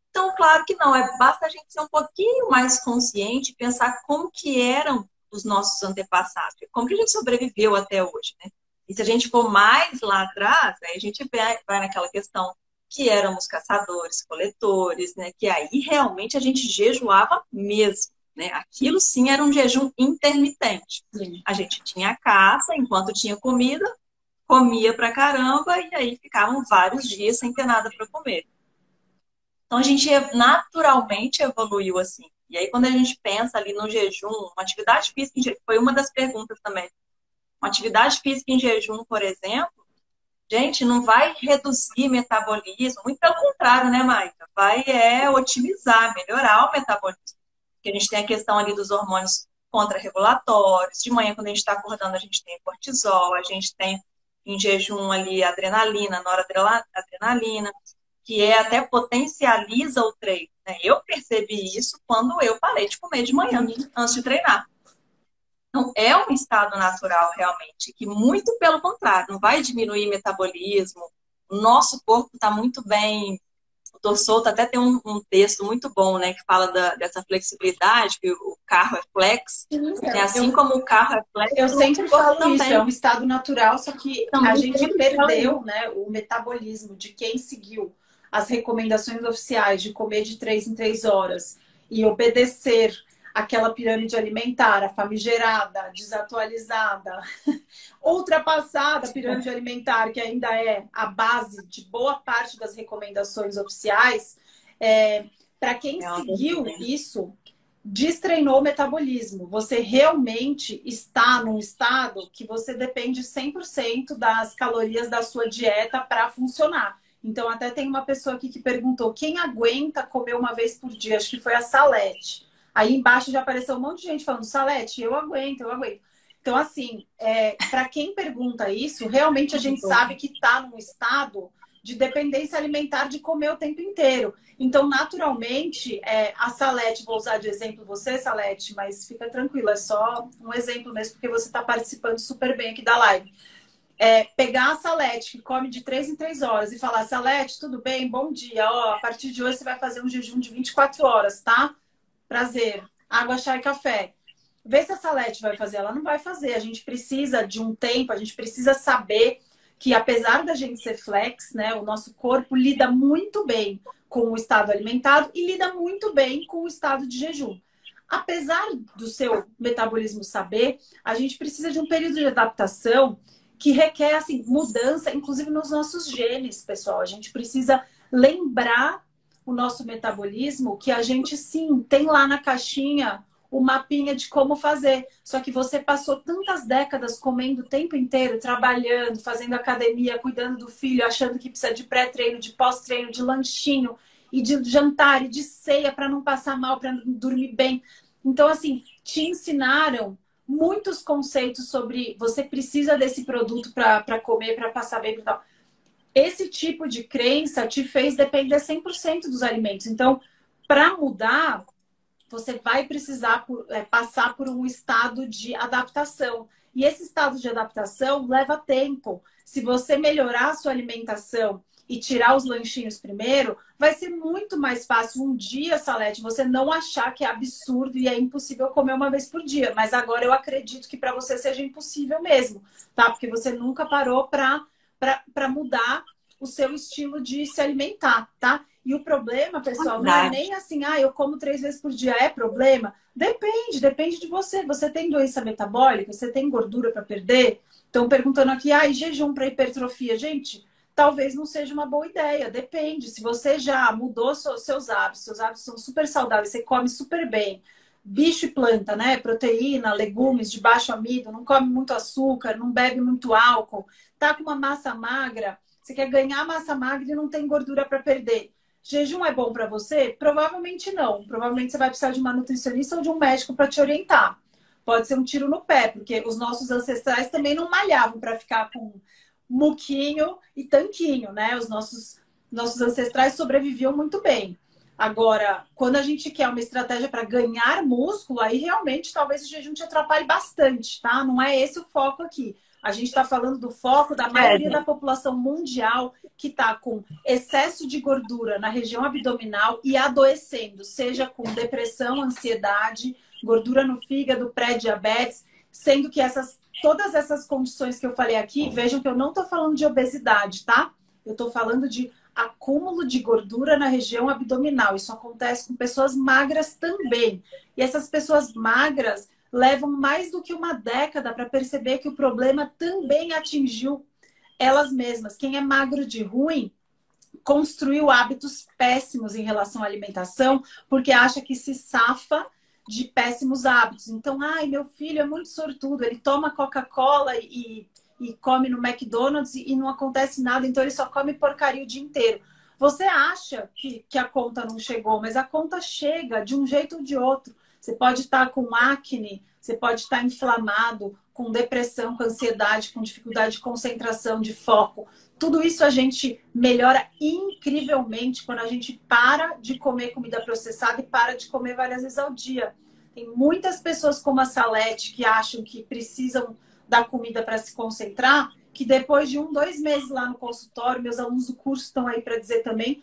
Então, claro que não, basta a gente ser um pouquinho mais consciente e pensar como que eram os nossos antepassados, como que a gente sobreviveu até hoje, né? E se a gente for mais lá atrás, aí a gente vai naquela questão que éramos caçadores, coletores, né? Que aí realmente a gente jejuava mesmo, né? Aquilo sim era um jejum intermitente. Sim. A gente tinha caça, enquanto tinha comida, comia pra caramba e aí ficavam vários dias sem ter nada para comer. Então a gente naturalmente evoluiu assim. E aí quando a gente pensa ali no jejum, uma atividade física em jejum, foi uma das perguntas também. Uma atividade física em jejum, por exemplo, gente, não vai reduzir metabolismo, muito pelo contrário, né, Maika? Vai otimizar, melhorar o metabolismo. Porque a gente tem a questão ali dos hormônios contrarregulatórios. De manhã, quando a gente está acordando, a gente tem cortisol, a gente tem em jejum ali adrenalina, noradrenalina, que até potencializa o treino. Né? Eu percebi isso quando eu parei de comer de manhã, antes de treinar. Então, é um estado natural, realmente, que muito pelo contrário, não vai diminuir metabolismo. O nosso corpo está muito bem. O Dr. Souto até tem um texto muito bom, né, que fala dessa flexibilidade, que o carro é flex. É assim como o carro é flex, Eu o nosso sempre corpo falo isso, é também. um estado natural, só que a Também gente perdeu, né, o metabolismo de quem seguiu as recomendações oficiais de comer de 3 em 3 horas e obedecer aquela pirâmide alimentar, a famigerada, desatualizada, ultrapassada pirâmide alimentar, que ainda é a base de boa parte das recomendações oficiais. Para quem é uma seguiu vergonha. isso, destreinou o metabolismo. Você realmente está num estado que você depende 100% das calorias da sua dieta para funcionar. Então, até tem uma pessoa aqui que perguntou quem aguenta comer uma vez por dia? Acho que foi a Salete. Aí embaixo já apareceu um monte de gente falando, Salete, eu aguento, eu aguento. Então, assim, para quem pergunta isso, realmente a gente sabe que está num estado de dependência alimentar de comer o tempo inteiro. Então, naturalmente, a Salete, vou usar de exemplo você, Salete, mas fica tranquila, é só um exemplo mesmo, porque você está participando super bem aqui da live. Pegar a Salete, que come de 3 em 3 horas, e falar, Salete, tudo bem? Bom dia. Ó, a partir de hoje você vai fazer um jejum de 24 horas, tá? Prazer. Água, chá e café. Vê se a Salete vai fazer. Ela não vai fazer. A gente precisa de um tempo, a gente precisa saber que apesar da gente ser flex, né, o nosso corpo lida muito bem com o estado alimentado e lida muito bem com o estado de jejum. apesar do seu metabolismo saber, a gente precisa de um período de adaptação que requer assim, mudança, inclusive nos nossos genes, pessoal. A gente precisa lembrar o nosso metabolismo que a gente sim tem lá na caixinha o mapinha de como fazer. Só que você passou tantas décadas comendo o tempo inteiro, trabalhando, fazendo academia, cuidando do filho, achando que precisa de pré-treino, de pós-treino, de lanchinho e de jantar e de ceia para não passar mal, para dormir bem. Então, assim, te ensinaram muitos conceitos sobre você precisa desse produto para comer, para passar bem e tal. Esse tipo de crença te fez depender 100% dos alimentos. Então, para mudar, você vai precisar passar por um estado de adaptação. E esse estado de adaptação leva tempo. Se você melhorar a sua alimentação e tirar os lanchinhos primeiro, vai ser muito mais fácil um dia, Salete, você não achar que é absurdo e é impossível comer uma vez por dia. Mas agora eu acredito que para você seja impossível mesmo, tá? Porque você nunca parou para mudar o seu estilo de se alimentar, tá? E o problema, pessoal, não é nem assim, eu como 3 vezes por dia. É problema? Depende de você. Você tem doença metabólica? Você tem gordura para perder? Estão perguntando aqui, jejum para hipertrofia. Gente, talvez não seja uma boa ideia. Depende. Se você já mudou seus hábitos são super saudáveis, você come super bem, bicho e planta, né? Proteína, legumes de baixo amido, não come muito açúcar, não bebe muito álcool, tá com uma massa magra, você quer ganhar massa magra e não tem gordura para perder. Jejum é bom para você? Provavelmente não. Provavelmente você vai precisar de uma nutricionista ou de um médico para te orientar. Pode ser um tiro no pé, porque os nossos ancestrais também não malhavam para ficar com muquinho e tanquinho, né? Os nossos ancestrais sobreviviam muito bem. Agora, quando a gente quer uma estratégia para ganhar músculo, aí realmente talvez o jejum te atrapalhe bastante, tá? Não é esse o foco aqui. A gente está falando do foco da maioria da população mundial que está com excesso de gordura na região abdominal e adoecendo, seja com depressão, ansiedade, gordura no fígado, pré-diabetes, sendo que todas essas condições que eu falei aqui, vejam que eu não estou falando de obesidade, tá? Eu estou falando de acúmulo de gordura na região abdominal. Isso acontece com pessoas magras também. E essas pessoas magras levam mais do que uma década para perceber que o problema também atingiu elas mesmas. Quem é magro de ruim construiu hábitos péssimos em relação à alimentação porque acha que se safa de péssimos hábitos. Então, meu filho é muito sortudo, ele toma Coca-Cola e come no McDonald's e não acontece nada, então ele só come porcaria o dia inteiro. Você acha que a conta não chegou, mas a conta chega de um jeito ou de outro. Você pode estar com acne, você pode estar inflamado, com depressão, com ansiedade, com dificuldade de concentração, de foco. Tudo isso a gente melhora incrivelmente quando a gente para de comer comida processada e para de comer várias vezes ao dia. Tem muitas pessoas como a Salete que acham que precisam da comida para se concentrar, que depois de 1, 2 meses lá no consultório, meus alunos do curso estão aí para dizer também,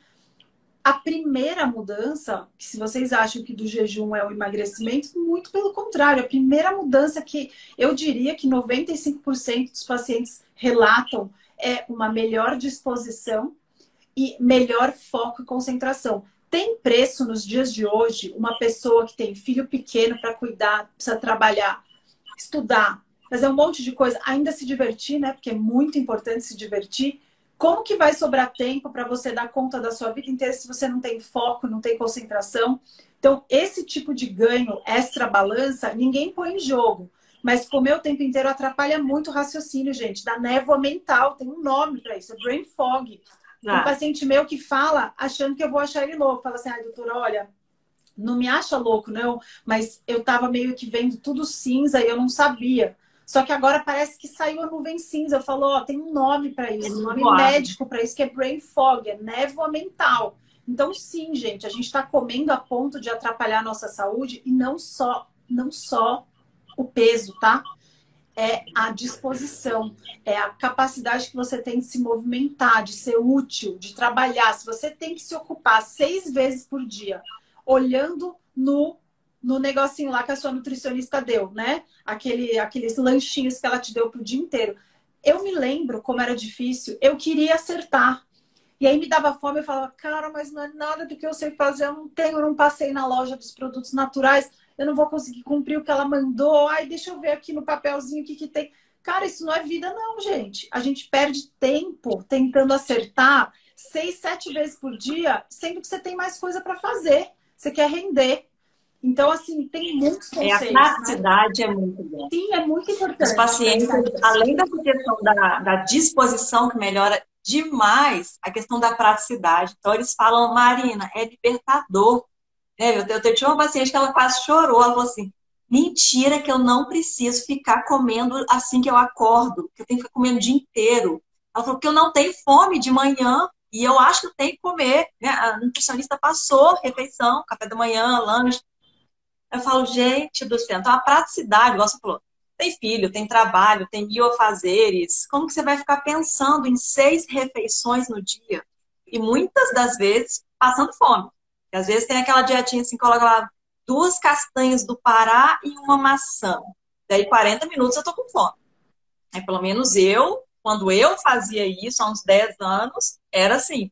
a primeira mudança, que se vocês acham que do jejum é o emagrecimento, muito pelo contrário. A primeira mudança que eu diria que 95% dos pacientes relatam é uma melhor disposição e melhor foco e concentração. Tem preço nos dias de hoje uma pessoa que tem filho pequeno para cuidar, precisa trabalhar, estudar, fazer um monte de coisa, ainda se divertir, né? Porque é muito importante se divertir. Como que vai sobrar tempo para você dar conta da sua vida inteira se você não tem foco, não tem concentração? Então, esse tipo de ganho extra balança, ninguém põe em jogo. Mas comer o tempo inteiro atrapalha muito o raciocínio, gente. Dá névoa mental, tem um nome para isso, é brain fog. Tem um paciente meu que fala achando que eu vou achar ele louco. Fala assim, doutora, olha, não me acha louco, não, mas eu tava meio que vendo tudo cinza e eu não sabia. Só que agora parece que saiu a nuvem cinza. Eu falo, tem um nome para isso, um nome médico para isso, que é brain fog, é névoa mental. Então, sim, gente, a gente está comendo a ponto de atrapalhar a nossa saúde e não só o peso, tá? É a disposição, é a capacidade que você tem de se movimentar, de ser útil, de trabalhar. Se você tem que se ocupar 6 vezes por dia, olhando no negocinho lá que a sua nutricionista deu, né? Aqueles lanchinhos que ela te deu pro dia inteiro. Eu me lembro como era difícil, eu queria acertar. E aí me dava fome, eu falava, cara, mas não é nada do que eu sei fazer, eu não passei na loja dos produtos naturais. eu não vou conseguir cumprir o que ela mandou, ai, deixa eu ver aqui no papelzinho o que que tem. Cara, isso não é vida não, gente. A gente perde tempo tentando acertar 6, 7 vezes por dia, sendo que você tem mais coisa para fazer. Você quer render. Então, assim, tem muitos A conceitos, né? praticidade é muito bom. Sim, é muito Os importante pacientes, pensar nisso. além dessa questão da disposição, que melhora demais, a questão da praticidade. Então, eles falam, Marina, é libertador. Né? Eu tinha uma paciente que ela quase chorou. Ela falou assim, mentira que eu não preciso ficar comendo assim que eu acordo, que eu tenho que ficar comendo o dia inteiro. Ela falou que eu não tenho fome de manhã e eu acho que eu tenho que comer. Né? A nutricionista passou refeição, café da manhã, lanche. Eu falo, gente do céu, então a praticidade, igual você falou, tem filho, tem trabalho, tem mil afazeres, como que você vai ficar pensando em 6 refeições no dia? E muitas das vezes passando fome. E às vezes tem aquela dietinha assim, coloca lá 2 castanhas do Pará e uma maçã. Daí 40 minutos eu tô com fome. Aí, pelo menos eu, quando eu fazia isso há uns 10 anos, era assim.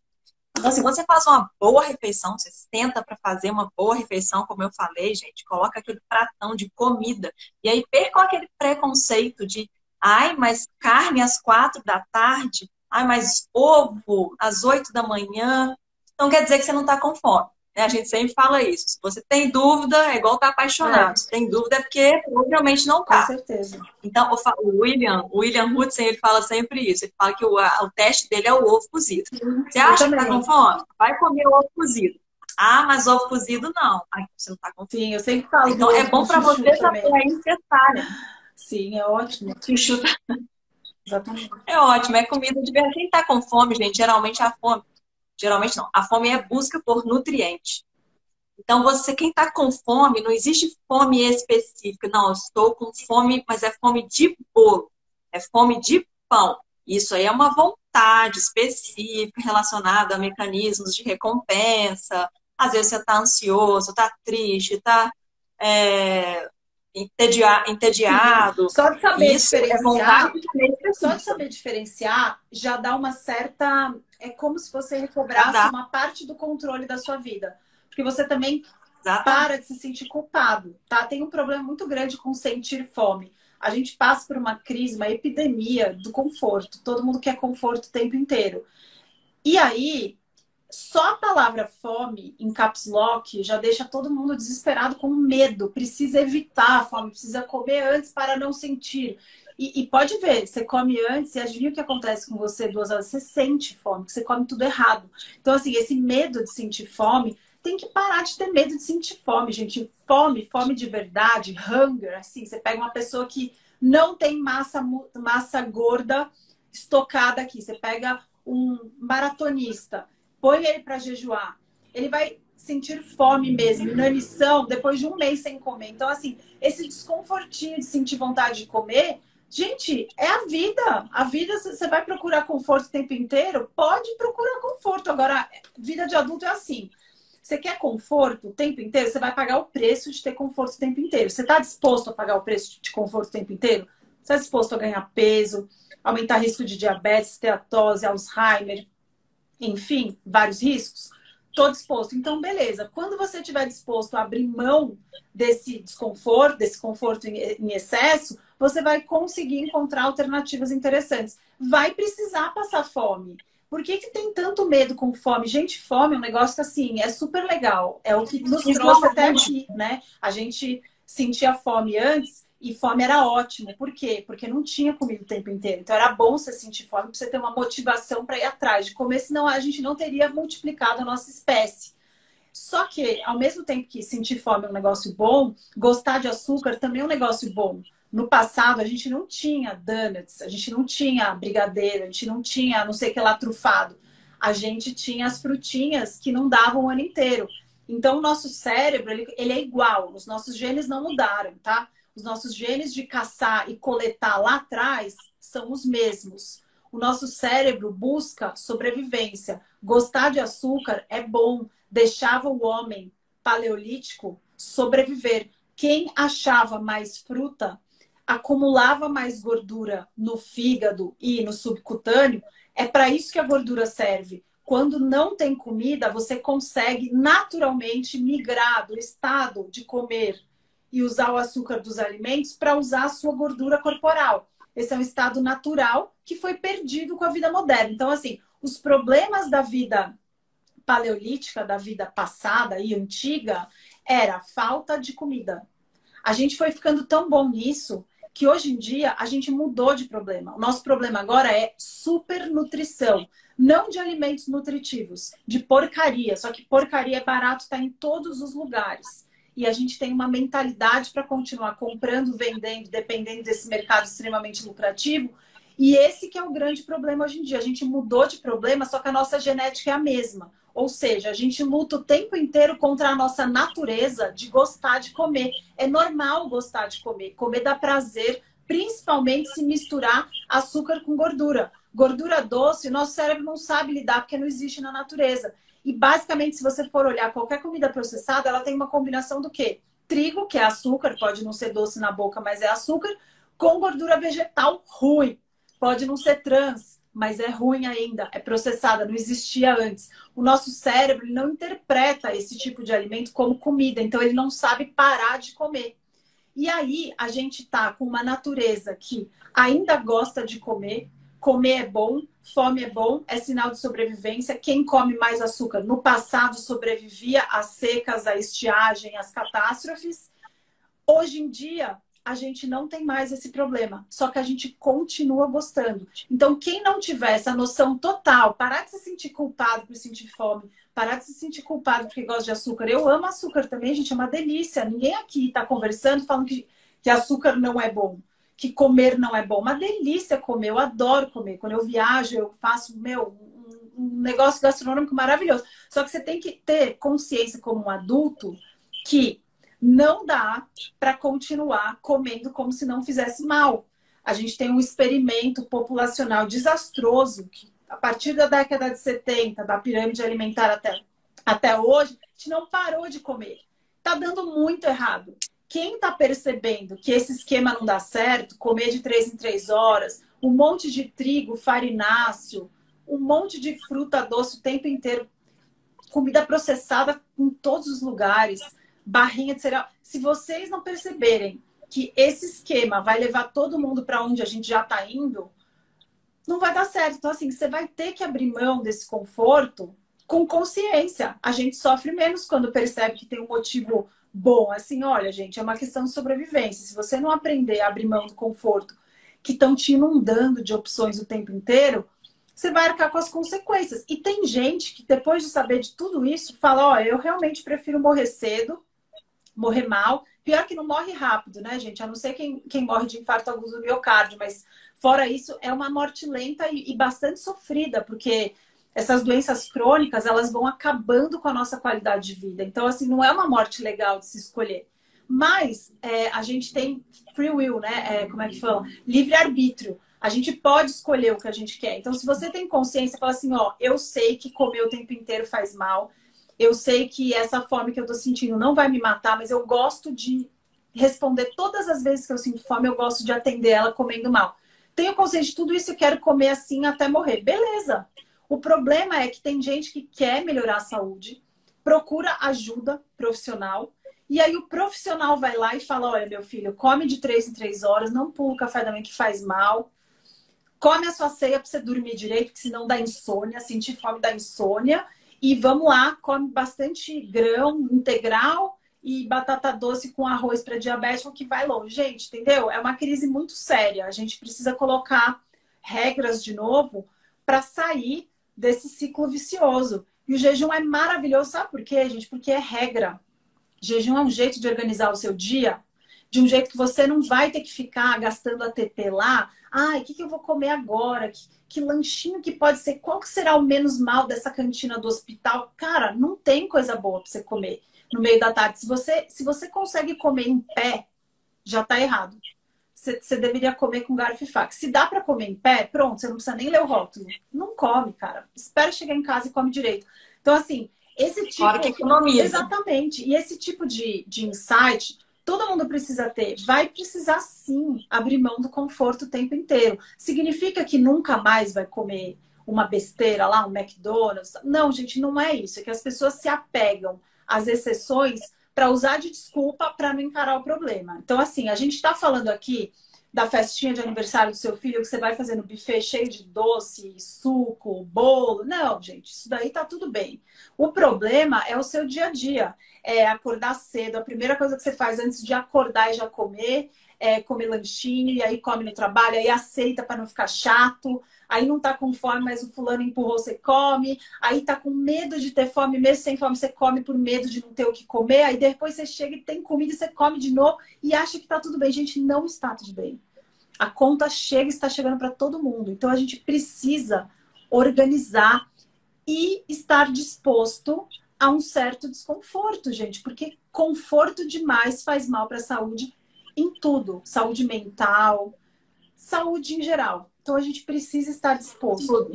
Então, assim, quando você faz uma boa refeição, você senta para fazer uma boa refeição, como eu falei, gente, coloca aquele pratão de comida. E aí percam aquele preconceito de, ai, mas carne às 4 da tarde, ai, mas ovo às 8 da manhã. Então quer dizer que você não está com fome. Né? A gente sempre fala isso. Se você tem dúvida, é igual estar apaixonado. É, Se tem dúvida é porque provavelmente não com está. certeza. Então, o William Hudson, ele fala sempre isso. Ele fala que o teste dele é o ovo cozido. Você Eu acha que tá com também. fome? Vai comer o ovo cozido. Ah, mas ovo cozido não. Aí você não tá com fome. Sim, eu sempre falo do Então, é ovo com bom para chuchu você saber também. aí testar, né? Sim, é ótimo. Chuchu Exatamente. é ótimo, é comida de verdade. Quem tá com fome, gente, geralmente não, a fome é busca por nutriente. Então, quem está com fome, não existe fome específica. Não, eu estou com fome, mas é fome de bolo, é fome de pão. Isso aí é uma vontade específica relacionada a mecanismos de recompensa. Às vezes você está ansioso, está triste, está Sim, entediado. só de saber Isso é vontade diferenciar, de comer só de específica. saber diferenciar já dá uma certa. É como se você Já recobrasse dá, uma parte do controle da sua vida. Porque você também exatamente. para de se sentir culpado, tá? Tem um problema muito grande com sentir fome. A gente passa por uma crise, uma epidemia do conforto. Todo mundo quer conforto o tempo inteiro. E aí, só a palavra fome em caps lock já deixa todo mundo desesperado com medo. Precisa evitar a fome, precisa comer antes para não sentir. E pode ver, você come antes e adivinha o que acontece com você 2 horas? Você sente fome, porque você come tudo errado. Então, assim, esse medo de sentir fome, tem que parar de ter medo de sentir fome, gente. Fome de verdade, hunger, assim, você pega uma pessoa que não tem massa gorda estocada aqui. Você pega um maratonista, põe ele para jejuar, ele vai sentir fome mesmo, inanição, depois de um mês sem comer. Então, assim, esse desconfortinho de sentir vontade de comer, gente, é a vida. A vida, você vai procurar conforto o tempo inteiro? Pode procurar conforto. Agora, vida de adulto é assim. Você quer conforto o tempo inteiro? Você vai pagar o preço de ter conforto o tempo inteiro. Você está disposto a pagar o preço de conforto o tempo inteiro? Você está disposto a ganhar peso, aumentar risco de diabetes, esteatose, Alzheimer, enfim, vários riscos? Estou disposto. Então, beleza. Quando você estiver disposto a abrir mão desse conforto em excesso, você vai conseguir encontrar alternativas interessantes. Vai precisar passar fome. Por que que tem tanto medo com fome? Gente, fome é um negócio que, assim, é super legal. É o que nos trouxe até aqui, né? A gente sentia fome antes e fome era ótimo. Por quê? Porque não tinha comida o tempo inteiro. Então era bom você sentir fome para você ter uma motivação para ir atrás de comer, senão a gente não teria multiplicado a nossa espécie. Só que, ao mesmo tempo que sentir fome é um negócio bom, gostar de açúcar também é um negócio bom. No passado, a gente não tinha donuts, a gente não tinha brigadeiro, a gente não tinha não sei o que lá trufado. A gente tinha as frutinhas que não davam o ano inteiro. Então, o nosso cérebro, ele é igual. Os nossos genes não mudaram, tá? Os nossos genes de caçar e coletar lá atrás são os mesmos. O nosso cérebro busca sobrevivência. Gostar de açúcar é bom. Deixava o homem paleolítico sobreviver. Quem achava mais fruta acumulava mais gordura no fígado e no subcutâneo. É para isso que a gordura serve. Quando não tem comida, você consegue naturalmente migrar do estado de comer e usar o açúcar dos alimentos para usar a sua gordura corporal. Esse é um estado natural que foi perdido com a vida moderna. Então, assim, os problemas da vida paleolítica, da vida passada e antiga, era falta de comida. A gente foi ficando tão bom nisso que hoje em dia a gente mudou de problema. O nosso problema agora é supernutrição. Não de alimentos nutritivos, de porcaria. Só que porcaria é barato, está em todos os lugares. E a gente tem uma mentalidade para continuar comprando, vendendo, dependendo desse mercado extremamente lucrativo. E esse que é o grande problema hoje em dia. A gente mudou de problema, só que a nossa genética é a mesma. Ou seja, a gente luta o tempo inteiro contra a nossa natureza de gostar de comer. É normal gostar de comer. Comer dá prazer, principalmente se misturar açúcar com gordura. Gordura doce, nosso cérebro não sabe lidar porque não existe na natureza. E basicamente, se você for olhar qualquer comida processada, ela tem uma combinação do quê? Trigo, que é açúcar, pode não ser doce na boca, mas é açúcar, com gordura vegetal ruim. Pode não ser trans, mas é ruim ainda, é processada, não existia antes. O nosso cérebro não interpreta esse tipo de alimento como comida, então ele não sabe parar de comer. E aí a gente tá com uma natureza que ainda gosta de comer. Comer é bom, fome é bom, é sinal de sobrevivência. Quem come mais açúcar no passado sobrevivia às secas, à estiagem, às catástrofes. Hoje em dia, a gente não tem mais esse problema, só que a gente continua gostando. Então, quem não tiver essa noção total, parar de se sentir culpado por sentir fome, parar de se sentir culpado porque gosta de açúcar. Eu amo açúcar também, gente, é uma delícia. Ninguém aqui está conversando falando que açúcar não é bom, que comer não é bom. Uma delícia comer, eu adoro comer. Quando eu viajo, eu faço, um negócio gastronômico maravilhoso. Só que você tem que ter consciência como um adulto que não dá para continuar comendo como se não fizesse mal. A gente tem um experimento populacional desastroso que, a partir da década de 70, da pirâmide alimentar até hoje, a gente não parou de comer. Está dando muito errado. Quem está percebendo que esse esquema não dá certo, comer de 3 em 3 horas, um monte de trigo, farináceo, um monte de fruta doce o tempo inteiro, comida processada em todos os lugares, barrinha de cereal. Se vocês não perceberem que esse esquema vai levar todo mundo para onde a gente já está indo, não vai dar certo. Então, assim, você vai ter que abrir mão desse conforto com consciência. A gente sofre menos quando percebe que tem um motivo bom. Assim, olha, gente, é uma questão de sobrevivência. Se você não aprender a abrir mão do conforto que estão te inundando de opções o tempo inteiro, você vai arcar com as consequências. E tem gente que, depois de saber de tudo isso, fala, ó, eu realmente prefiro morrer cedo, morrer mal. Pior que não morre rápido, né, gente? A não ser quem morre de infarto agudo do miocárdio, mas fora isso, é uma morte lenta e bastante sofrida, porque essas doenças crônicas, elas vão acabando com a nossa qualidade de vida. Então, assim, não é uma morte legal de se escolher. Mas a gente tem free will, né? Como é que fala? Livre-arbítrio. A gente pode escolher o que a gente quer. Então, se você tem consciência, fala assim, ó, eu sei que comer o tempo inteiro faz mal. Eu sei que essa fome que eu tô sentindo não vai me matar, mas eu gosto de responder todas as vezes que eu sinto fome, eu gosto de atender ela comendo mal. Tenho consciência de tudo isso e quero comer assim até morrer. Beleza. O problema é que tem gente que quer melhorar a saúde, procura ajuda profissional, e aí o profissional vai lá e fala, olha, meu filho, come de 3 em 3 horas, não pula o café da manhã que faz mal, come a sua ceia para você dormir direito, que senão dá insônia, sentir fome dá insônia, e vamos lá, come bastante grão integral e batata doce com arroz para diabético que vai longe. Gente, entendeu? É uma crise muito séria. A gente precisa colocar regras de novo para sair desse ciclo vicioso. E o jejum é maravilhoso, sabe por quê, gente? Porque é regra. Jejum é um jeito de organizar o seu dia, de um jeito que você não vai ter que ficar gastando ATP lá. Ai, o que eu vou comer agora? Que lanchinho que pode ser? Qual que será o menos mal dessa cantina do hospital? Cara, não tem coisa boa para você comer no meio da tarde. Se você consegue comer em pé, já tá errado. Você deveria comer com garfo e faca. Se dá para comer em pé, pronto, você não precisa nem ler o rótulo. Não come, cara. Espera chegar em casa e come direito. Então, assim, esse tipo... Fora que economiza. Exatamente. E esse tipo de insight, todo mundo precisa ter. Vai precisar, sim, abrir mão do conforto o tempo inteiro. Significa que nunca mais vai comer uma besteira lá, um McDonald's? Não, gente, não é isso. É que as pessoas se apegam às exceções para usar de desculpa para não encarar o problema. Então, assim, a gente está falando aqui da festinha de aniversário do seu filho, que você vai fazer no buffet cheio de doce, suco, bolo. Não, gente, isso daí tá tudo bem. O problema é o seu dia a dia. É acordar cedo. A primeira coisa que você faz antes de acordar e já comer é comer lanchinho, e aí come no trabalho, aí aceita para não ficar chato. Aí não tá com fome, mas o fulano empurrou, você come. Aí tá com medo de ter fome, mesmo sem fome, você come por medo de não ter o que comer. Aí depois você chega e tem comida e você come de novo e acha que tá tudo bem. Gente, não está tudo bem. A conta chega e está chegando para todo mundo. Então a gente precisa organizar e estar disposto a um certo desconforto, gente, porque conforto demais faz mal para a saúde em tudo, saúde mental, saúde em geral. Então a gente precisa estar disposto. Tudo.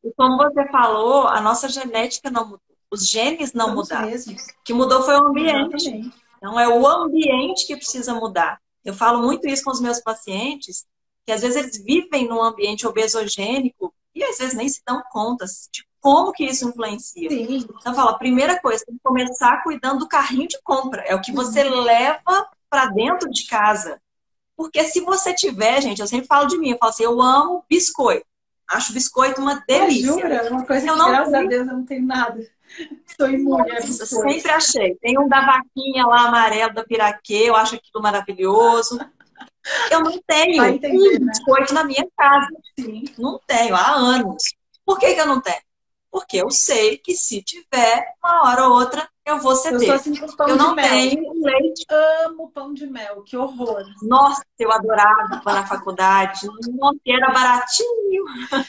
E como você falou, a nossa genética não mudou. Os genes não São os mudaram. mesmos. O que mudou foi o ambiente. Exatamente. Então, é o ambiente que precisa mudar. Eu falo muito isso com os meus pacientes, que às vezes eles vivem num ambiente obesogênico e às vezes nem se dão conta de como que isso influencia. Sim. Então, eu falo, a primeira coisa, tem que começar cuidando do carrinho de compra. É o que você leva para dentro de casa. Porque se você tiver, gente, eu sempre falo de mim, eu falo assim, eu amo biscoito. Acho biscoito uma delícia. Jura? É uma coisa Eu que, não graças a tenho. Deus, eu não tenho nada. Sou imune a Nossa, biscoito. sempre achei. Tem um da vaquinha lá, amarelo, da Piraquê, eu acho aquilo maravilhoso. Eu não tenho Vai entender, um né? biscoito na minha casa. Sim. Não tenho, há anos. Por que que eu não tenho? Porque eu sei que se tiver, uma hora ou outra, eu vou Eu sou ceder. assim com pão Eu de não mel. tenho leite. Amo pão de mel, que horror. Nossa, eu adorava na faculdade. Nossa, era baratinho.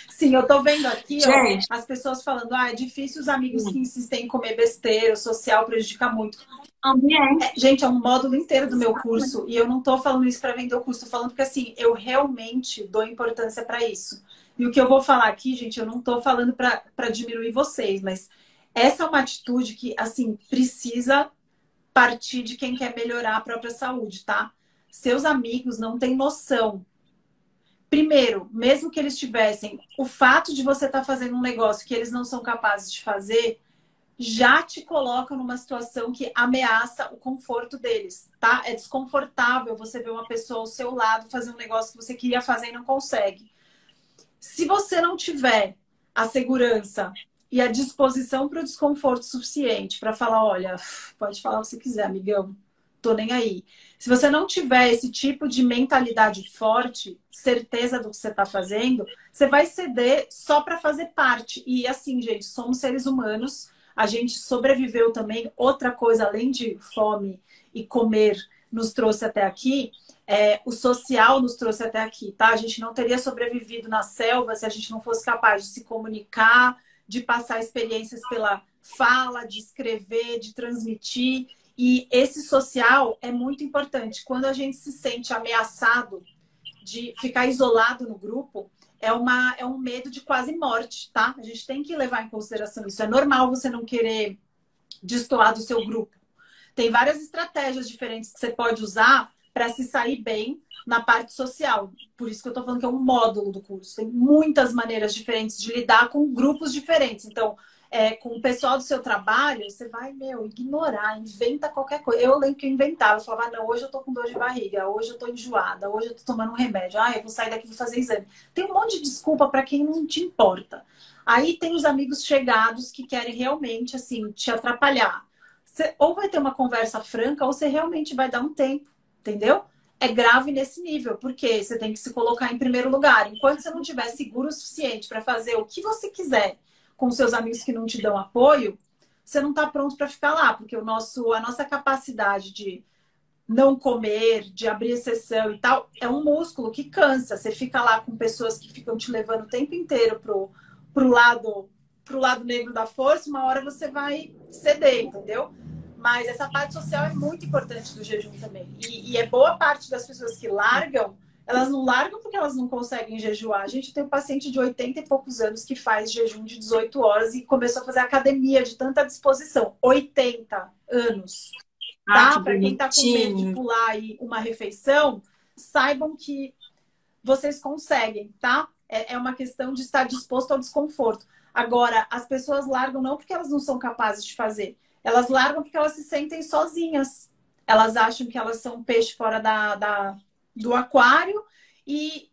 Sim, eu tô vendo aqui, ó, Gente, as pessoas falando, é difícil os amigos que insistem em comer besteira, o social prejudica muito. ambiente. Gente, é um módulo inteiro do meu curso e eu não tô falando isso para vender o curso, tô falando porque assim, eu realmente dou importância para isso. E o que eu vou falar aqui, gente, eu não tô falando para diminuir vocês, mas essa é uma atitude que, assim, precisa partir de quem quer melhorar a própria saúde, tá? Seus amigos não têm noção. Primeiro, mesmo que eles tivessem, o fato de você estar fazendo um negócio que eles não são capazes de fazer, já te coloca numa situação que ameaça o conforto deles, tá? É desconfortável você ver uma pessoa ao seu lado fazer um negócio que você queria fazer e não consegue. Se você não tiver a segurança e a disposição para o desconforto suficiente para falar, olha, pode falar o que você quiser, amigão, tô nem aí. Se você não tiver esse tipo de mentalidade forte, certeza do que você está fazendo, você vai ceder só para fazer parte. E assim, gente, somos seres humanos, a gente sobreviveu também. Outra coisa, além de fome e comer, nos trouxe até aqui, o social nos trouxe até aqui, tá? A gente não teria sobrevivido na selva se a gente não fosse capaz de se comunicar, de passar experiências pela fala, de escrever, de transmitir. E esse social é muito importante. Quando a gente se sente ameaçado de ficar isolado no grupo, é um medo de quase morte, tá? A gente tem que levar em consideração isso. É normal você não querer destoar do seu grupo. Tem várias estratégias diferentes que você pode usar para se sair bem na parte social. Por isso que eu estou falando que é um módulo do curso. Tem muitas maneiras diferentes de lidar com grupos diferentes. Então, com o pessoal do seu trabalho, você vai, ignorar, inventa qualquer coisa. Eu lembro que eu inventava, eu falava, não, hoje eu tô com dor de barriga, hoje eu tô enjoada, hoje eu tô tomando um remédio, eu vou sair daqui e vou fazer exame. Tem um monte de desculpa para quem não te importa. Aí tem os amigos chegados que querem realmente, assim, te atrapalhar. Você ou vai ter uma conversa franca, ou você realmente vai dar um tempo, entendeu? É grave nesse nível, porque você tem que se colocar em primeiro lugar. Enquanto você não tiver seguro o suficiente para fazer o que você quiser com seus amigos que não te dão apoio, você não está pronto para ficar lá, porque a nossa capacidade de não comer, de abrir exceção e tal, é um músculo que cansa. Você fica lá com pessoas que ficam te levando o tempo inteiro pro lado negro da força, uma hora você vai ceder, entendeu? Mas essa parte social é muito importante do jejum também. E é boa parte das pessoas que largam, elas não largam porque elas não conseguem jejuar. A gente tem um paciente de 80 e poucos anos que faz jejum de 18 horas e começou a fazer academia de tanta disposição. 80 anos. Tá? Para quem tá com medo de pular aí uma refeição, saibam que vocês conseguem, tá? É uma questão de estar disposto ao desconforto. Agora, as pessoas largam não porque elas não são capazes de fazer, Elas largam porque elas se sentem sozinhas. Elas acham que elas são um peixe fora do aquário e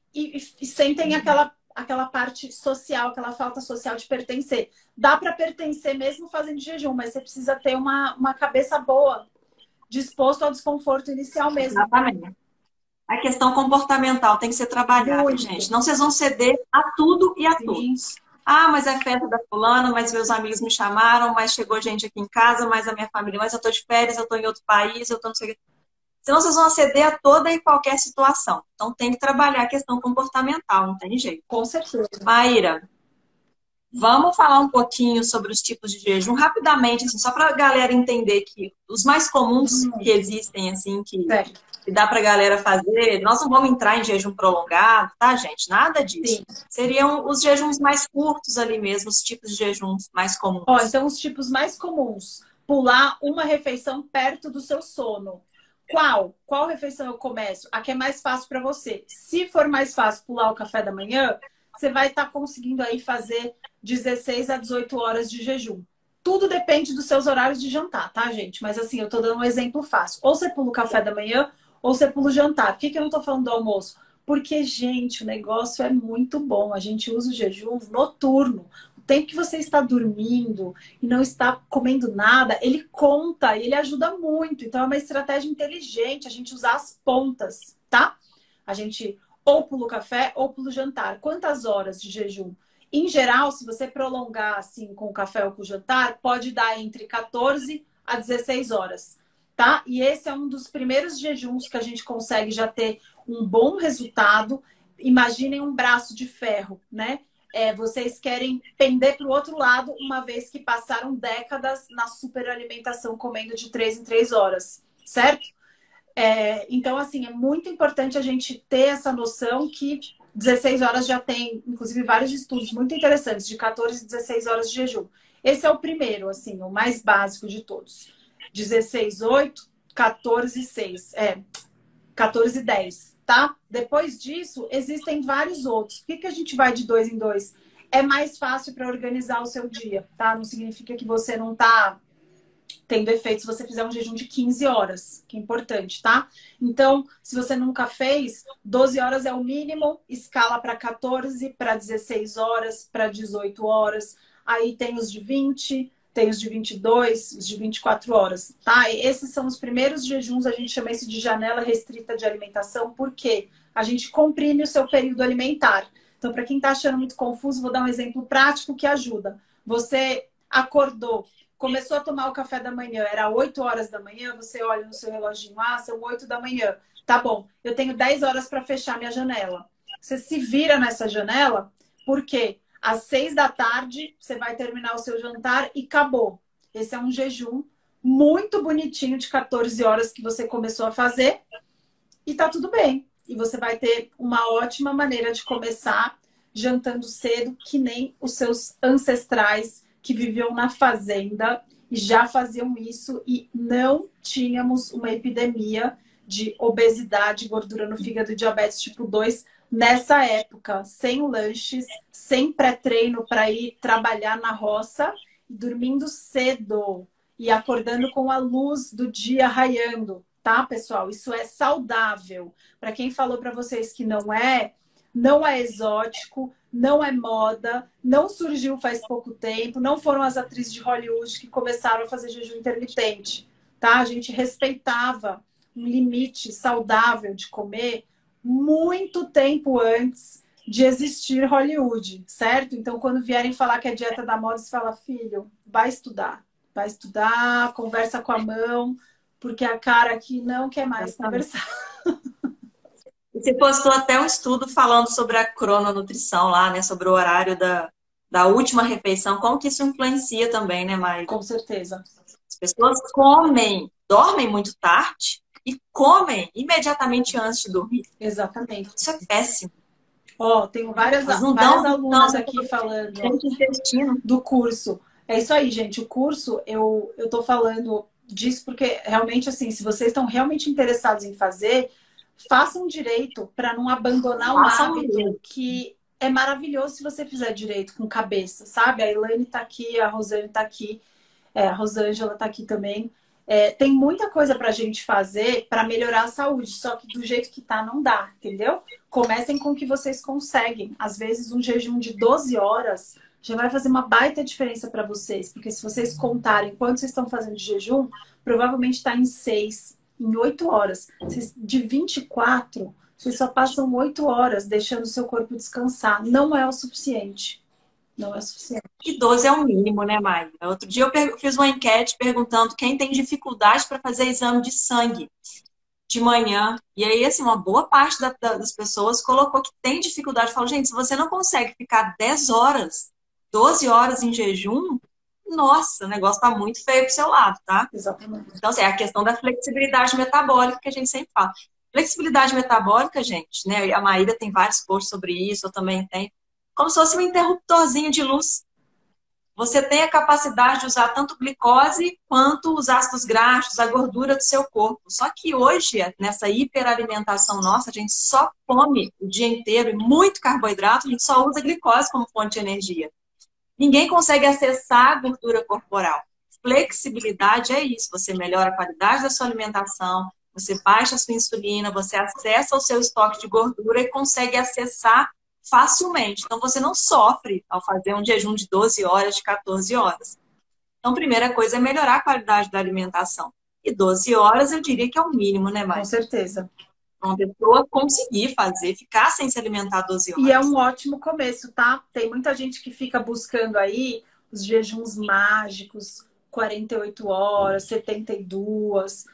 sentem aquela parte social, aquela falta social de pertencer. Dá para pertencer mesmo fazendo jejum, mas você precisa ter uma cabeça boa, disposto ao desconforto inicial mesmo. Exatamente. A questão comportamental tem que ser trabalhada, Muito. gente. Não, vocês vão ceder a tudo e a Sim. todos. Ah, mas é festa da fulana, mas meus amigos me chamaram, mas chegou gente aqui em casa, mas a minha família, mas eu tô de férias, eu tô em outro país, eu tô não sei o quê. Senão vocês vão ceder a toda e qualquer situação. Então tem que trabalhar a questão comportamental, não tem jeito. Com certeza. Maíra, vamos falar um pouquinho sobre os tipos de jejum rapidamente, assim, só para a galera entender que os mais comuns que existem, assim, que dá para a galera fazer. Nós não vamos entrar em jejum prolongado, tá, gente? Nada disso. Sim. Seriam os jejuns mais curtos ali mesmo, os tipos de jejuns mais comuns. Ó, então os tipos mais comuns: pular uma refeição perto do seu sono. Qual refeição eu começo? A que é mais fácil para você. Se for mais fácil pular o café da manhã, você vai estar conseguindo aí fazer 16 a 18 horas de jejum. Tudo depende dos seus horários de jantar, tá, gente? Mas assim, eu tô dando um exemplo fácil. Ou você pula o café da manhã, ou você pula o jantar. Por que eu não tô falando do almoço? Porque, gente, o negócio é muito bom. A gente usa o jejum noturno. O tempo que você está dormindo e não está comendo nada, ele conta e ele ajuda muito. Então, é uma estratégia inteligente a gente usar as pontas, tá? A gente ou pula o café ou pula o jantar. Quantas horas de jejum? Em geral, se você prolongar assim com o café ou com o jantar, pode dar entre 14 a 16 horas, tá? E esse é um dos primeiros jejuns que a gente consegue já ter um bom resultado. Imaginem um braço de ferro, né? Vocês querem pender para o outro lado, uma vez que passaram décadas na superalimentação, comendo de 3 em 3 horas, certo? Então, assim, é muito importante a gente ter essa noção que 16 horas já tem, inclusive, vários estudos muito interessantes, de 14 e 16 horas de jejum. Esse é o primeiro, assim, o mais básico de todos. 16, 8, 14, 6. 14 e 10, tá? Depois disso, existem vários outros. Por que a gente vai de 2 em 2? É mais fácil para organizar o seu dia, tá? Não significa que você não tá tendo efeito se você fizer um jejum de 15 horas, que é importante, tá? Então, se você nunca fez, 12 horas é o mínimo, escala para 14, para 16 horas, para 18 horas. Aí tem os de 20, tem os de 22, os de 24 horas, tá? E esses são os primeiros jejuns, a gente chama isso de janela restrita de alimentação, porque a gente comprime o seu período alimentar. Então, para quem está achando muito confuso, vou dar um exemplo prático que ajuda. Você acordou, começou a tomar o café da manhã, era 8 horas da manhã, você olha no seu reloginho, são 8 da manhã. Tá bom, eu tenho 10 horas para fechar minha janela. Você se vira nessa janela, porque às 6 da tarde você vai terminar o seu jantar e acabou. Esse é um jejum muito bonitinho de 14 horas que você começou a fazer e tá tudo bem. E você vai ter uma ótima maneira de começar jantando cedo, que nem os seus ancestrais que viviam na fazenda e já faziam isso e não tínhamos uma epidemia de obesidade, gordura no fígado e diabetes tipo 2 nessa época, sem lanches, sem pré-treino para ir trabalhar na roça, dormindo cedo e acordando com a luz do dia raiando, tá, pessoal? Isso é saudável. Para quem falou para vocês que não é exótico, não é moda, não surgiu faz pouco tempo, não foram as atrizes de Hollywood que começaram a fazer jejum intermitente, tá? A gente respeitava um limite saudável de comer muito tempo antes de existir Hollywood, certo? Então, quando vierem falar que é dieta da moda, você fala, filho, vai estudar, conversa com a mão, porque a cara aqui não quer mais conversar. Você postou até um estudo falando sobre a crononutrição lá, né? Sobre o horário da última refeição. Como que isso influencia também, né, Maíra? Com certeza. As pessoas dormem muito tarde e comem imediatamente antes de dormir. Exatamente. Isso é péssimo. Ó, tenho várias alunas aqui falando do curso. É isso aí, gente. O curso, eu tô falando disso porque realmente, assim, se vocês estão realmente interessados em fazer, façam direito para não abandonar um hábito que é maravilhoso se você fizer direito com cabeça, sabe? A Elaine tá aqui, a Rosane tá aqui. a Rosângela está aqui também. Tem muita coisa para a gente fazer para melhorar a saúde, só que do jeito que tá, não dá, entendeu? Comecem com o que vocês conseguem. Às vezes, um jejum de 12 horas já vai fazer uma baita diferença para vocês, porque se vocês contarem quanto vocês estão fazendo de jejum, provavelmente está em 6, em 8 horas. De 24, vocês só passam 8 horas deixando o seu corpo descansar. Não é o suficiente. Não é o suficiente. E 12 é o mínimo, né, Maia? Outro dia eu fiz uma enquete perguntando quem tem dificuldade para fazer exame de sangue de manhã. E aí, assim, uma boa parte das pessoas colocou que tem dificuldade. Falou, gente, se você não consegue ficar 10 horas, 12 horas em jejum, nossa, o negócio tá muito feio pro seu lado, tá? Exatamente. Então, assim, é a questão da flexibilidade metabólica que a gente sempre fala. Flexibilidade metabólica, gente, né? A Maíra tem vários posts sobre isso, eu também tenho. Como se fosse um interruptorzinho de luz. Você tem a capacidade de usar tanto glicose quanto os ácidos graxos, a gordura do seu corpo. Só que hoje, nessa hiperalimentação nossa, a gente só come o dia inteiro e muito carboidrato, a gente só usa glicose como fonte de energia. Ninguém consegue acessar a gordura corporal. Flexibilidade é isso. Você melhora a qualidade da sua alimentação, você baixa a sua insulina, você acessa o seu estoque de gordura e consegue acessar facilmente. Então, você não sofre ao fazer um jejum de 12 horas, de 14 horas. Então, a primeira coisa é melhorar a qualidade da alimentação. E 12 horas, eu diria que é o mínimo, né, Maia? Com certeza. Uma pessoa conseguir fazer, ficar sem se alimentar 12 horas. E é um ótimo começo, tá? Tem muita gente que fica buscando aí os jejuns mágicos, 48 horas, 72.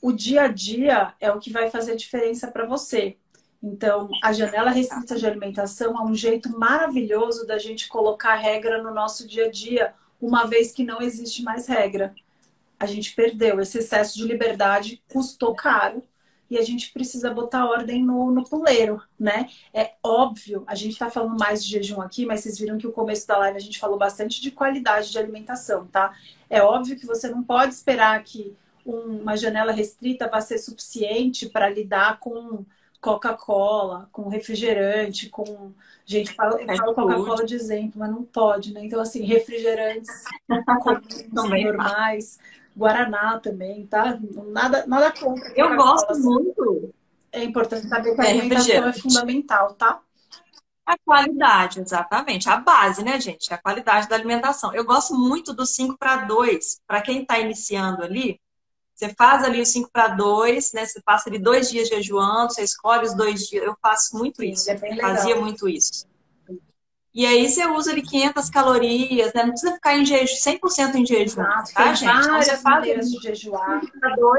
O dia a dia é o que vai fazer a diferença para você. Então, a janela restrita de alimentação é um jeito maravilhoso da gente colocar regra no nosso dia a dia, uma vez que não existe mais regra. A gente perdeu. Esse excesso de liberdade custou caro e a gente precisa botar ordem no puleiro, né? É óbvio, a gente está falando mais de jejum aqui, mas vocês viram que o começo da live a gente falou bastante de qualidade de alimentação, tá? É óbvio que você não pode esperar que uma janela restrita vai ser suficiente para lidar com Coca-Cola, com refrigerante, com... Gente, eu falo Coca-Cola de exemplo, mas não pode, né? Então, assim, refrigerantes normais, Guaraná também, tá? Nada contra. Eu gosto muito. É importante saber que a alimentação é fundamental, tá? A qualidade, exatamente. A base, né, gente? A qualidade da alimentação. Eu gosto muito do 5 para 2. Para quem está iniciando ali, você faz ali o 5 para 2, né? Você passa ali 2 dias jejuando, você escolhe os 2 dias. Eu faço muito isso. Fazia muito isso. E aí você usa ali 500 calorias, né? Não precisa ficar em jejum, 100% em jejum. Exato. Tá, tem gente? Então, várias você faz maneiras de jejuar,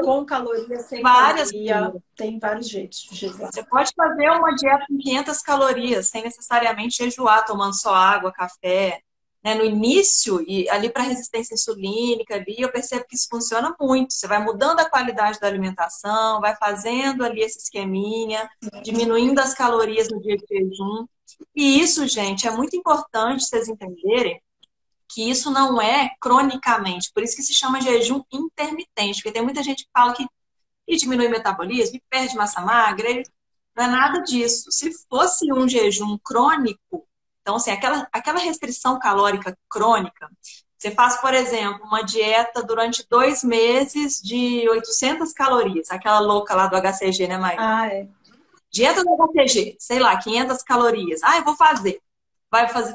com caloria, sem caloria. Tem vários jeitos de jejuar. Você pode fazer uma dieta com 500 calorias, sem necessariamente jejuar, tomando só água, café. Né? No início, e ali para resistência insulínica, ali, eu percebo que isso funciona muito. Você vai mudando a qualidade da alimentação, vai fazendo ali esse esqueminha, diminuindo as calorias no dia de jejum. E isso, gente, é muito importante vocês entenderem que isso não é cronicamente. Por isso que se chama jejum intermitente. Porque tem muita gente que fala que diminui o metabolismo, perde massa magra. Não é nada disso. Se fosse um jejum crônico, então, assim, aquela restrição calórica crônica, você faz, por exemplo, uma dieta durante 2 meses de 800 calorias. Aquela louca lá do HCG, né, Maia? Ah, é. Dieta do HCG, sei lá, 500 calorias. Ah, eu vou fazer.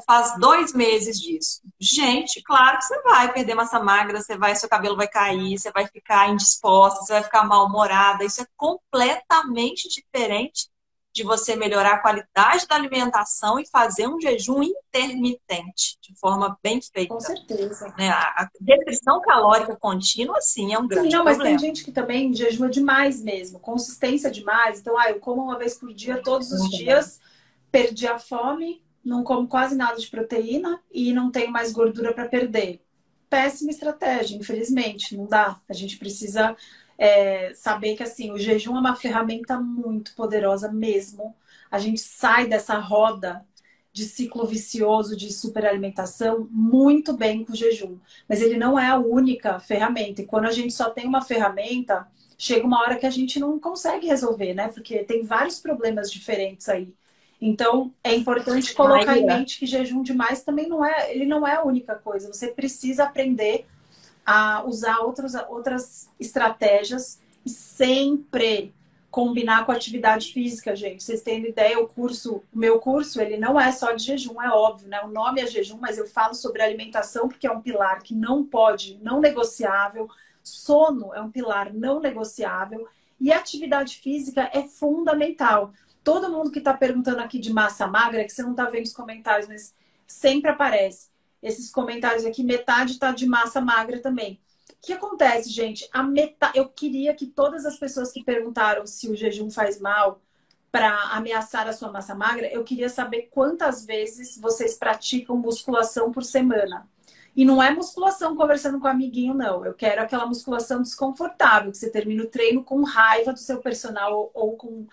Faz 2 meses disso. Gente, claro que você vai perder massa magra, seu cabelo vai cair, você vai ficar indisposta, você vai ficar mal-humorada. Isso é completamente diferente de você melhorar a qualidade da alimentação e fazer um jejum intermitente, de forma bem feita. Com certeza. Né? A restrição calórica contínua, sim, é um grande problema. Mas tem gente que também jejua demais mesmo, consistência demais. Então, eu como uma vez por dia, todos os dias, perdi a fome, não como quase nada de proteína e não tenho mais gordura para perder. Péssima estratégia, infelizmente, não dá. A gente precisa saber que assim, o jejum é uma ferramenta muito poderosa mesmo. A gente sai dessa roda de ciclo vicioso de superalimentação muito bem com o jejum. Mas ele não é a única ferramenta. E quando a gente só tem uma ferramenta, chega uma hora que a gente não consegue resolver, né? Porque tem vários problemas diferentes aí. Então, é importante colocar em mente que jejum demais também ele não é a única coisa. Você precisa aprender a usar outras estratégias e sempre combinar com a atividade física, gente. Vocês têm ideia, o meu curso, ele não é só de jejum, é óbvio, né? O nome é jejum, mas eu falo sobre alimentação porque é um pilar que não pode, não negociável. Sono é um pilar não negociável. E atividade física é fundamental. Todo mundo que está perguntando aqui de massa magra, que você não está vendo os comentários, mas sempre aparece. Esses comentários aqui, metade está de massa magra também. O que acontece, gente? Eu queria que todas as pessoas que perguntaram se o jejum faz mal para ameaçar a sua massa magra, eu queria saber quantas vezes vocês praticam musculação por semana. E não é musculação conversando com o amiguinho, não. Eu quero aquela musculação desconfortável, que você termina o treino com raiva do seu personal ou com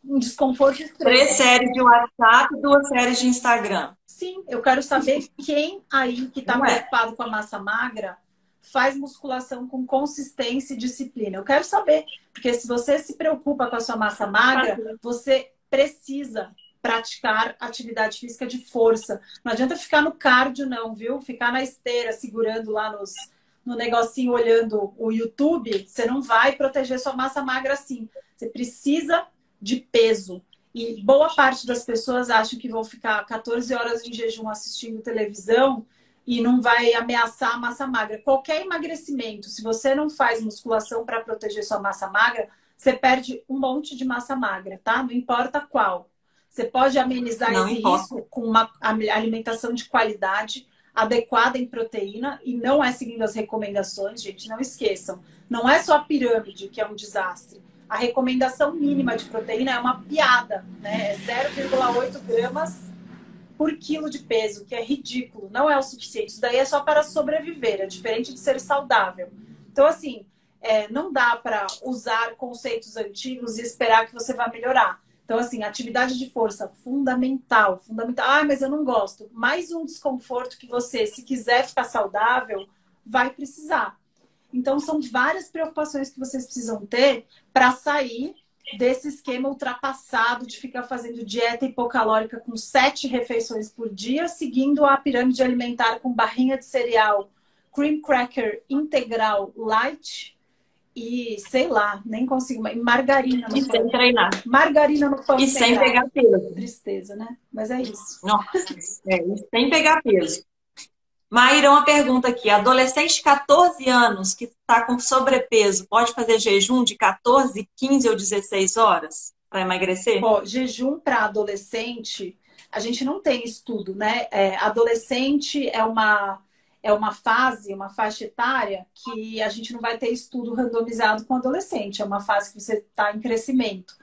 um desconforto extremo. 3 séries de WhatsApp e 2 séries de Instagram. Sim, eu quero saber quem aí que está preocupado com a massa magra faz musculação com consistência e disciplina. Eu quero saber, porque se você se preocupa com a sua massa magra, você precisa praticar atividade física de força. Não adianta ficar no cardio, não, viu? Ficar na esteira, segurando lá no negocinho, olhando o YouTube, você não vai proteger sua massa magra assim. Você precisa de peso. E boa parte das pessoas acham que vão ficar 14 horas em jejum assistindo televisão e não vai ameaçar a massa magra. Qualquer emagrecimento, se você não faz musculação para proteger sua massa magra, você perde um monte de massa magra, tá? Não importa qual. Você pode amenizar esse risco com uma alimentação de qualidade, adequada em proteína, e não é seguindo as recomendações, gente, não esqueçam. Não é só a pirâmide que é um desastre. A recomendação mínima de proteína é uma piada, né? É 0,8 gramas por quilo de peso, que é ridículo, não é o suficiente. Isso daí é só para sobreviver, é diferente de ser saudável. Então, assim, não dá para usar conceitos antigos e esperar que você vá melhorar. Então, assim, atividade de força, fundamental, fundamental. Ah, mas eu não gosto. Mais um desconforto que você, se quiser ficar saudável, vai precisar. Então, são várias preocupações que vocês precisam ter para sair desse esquema ultrapassado de ficar fazendo dieta hipocalórica com 7 refeições por dia, seguindo a pirâmide alimentar com barrinha de cereal, cream cracker integral light e, sei lá, nem consigo, margarina no pão. E sem treinar. Margarina no pão. E sem pegar peso. Tristeza, né? Mas é isso. Nossa, sem pegar peso. Maíra, uma pergunta aqui. Adolescente de 14 anos que está com sobrepeso, pode fazer jejum de 14, 15 ou 16 horas para emagrecer? Jejum para adolescente, a gente não tem estudo, né? Adolescente é uma fase, uma faixa etária que a gente não vai ter estudo randomizado com adolescente. É uma fase que você está em crescimento.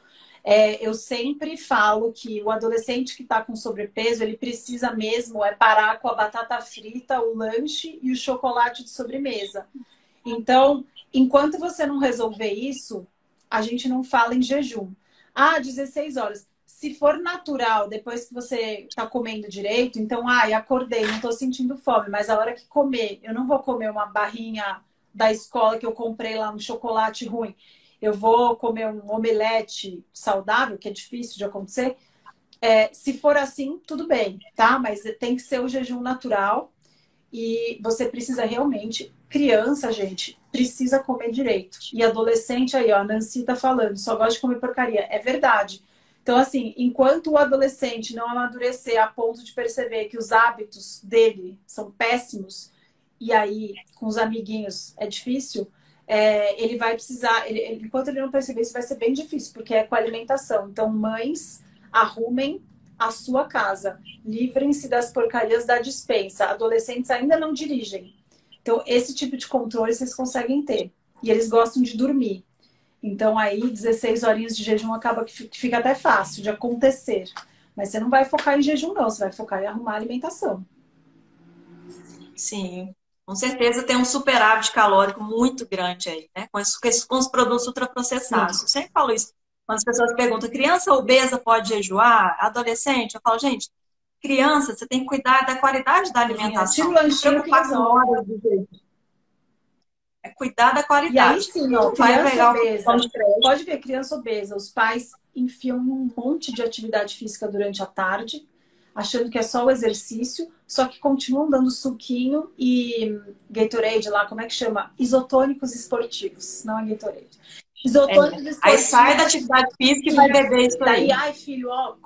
Eu sempre falo que o adolescente que está com sobrepeso, ele precisa mesmo parar com a batata frita, o lanche e o chocolate de sobremesa. Então, enquanto você não resolver isso, a gente não fala em jejum. 16 horas. Se for natural, depois que você está comendo direito, então, acordei, não estou sentindo fome, mas a hora que comer, eu não vou comer uma barrinha da escola que eu comprei lá, um chocolate ruim. Eu vou comer um omelete saudável, que é difícil de acontecer. Se for assim, tudo bem, tá? Mas tem que ser o jejum natural e você precisa realmente... Criança, gente, precisa comer direito. E adolescente aí, ó, a Nancy tá falando, só gosta de comer porcaria. É verdade. Então, assim, enquanto o adolescente não amadurecer a ponto de perceber que os hábitos dele são péssimos, e aí, com os amiguinhos, é difícil... ele vai precisar, enquanto ele não perceber isso, vai ser bem difícil, porque é com a alimentação. Então, mães, arrumem a sua casa, livrem-se das porcarias da despensa. Adolescentes ainda não dirigem. Então, esse tipo de controle vocês conseguem ter. E eles gostam de dormir. Então, aí, 16 horinhas de jejum acaba que fica até fácil de acontecer. Mas você não vai focar em jejum, não. Você vai focar em arrumar a alimentação. Sim. Com certeza tem um superávit calórico muito grande aí, né? Com os produtos ultraprocessados. Eu sempre falo isso. Quando as pessoas perguntam, criança obesa pode jejuar? Adolescente? Eu falo, gente, criança, você tem que cuidar da qualidade da alimentação. Tira o lanchinho que resolve. Cuidar da qualidade. E aí sim, ó, criança obesa. Pode ver, criança obesa. Os pais enfiam um monte de atividade física durante a tarde. achando que é só o exercício, só que continuam dando suquinho e Gatorade lá, como é que chama? Isotônicos esportivos, não é Gatorade. É. Isotônicos Aí sai da esportivos. atividade física e vai beber isso Daí, aí. ai, filho, ó,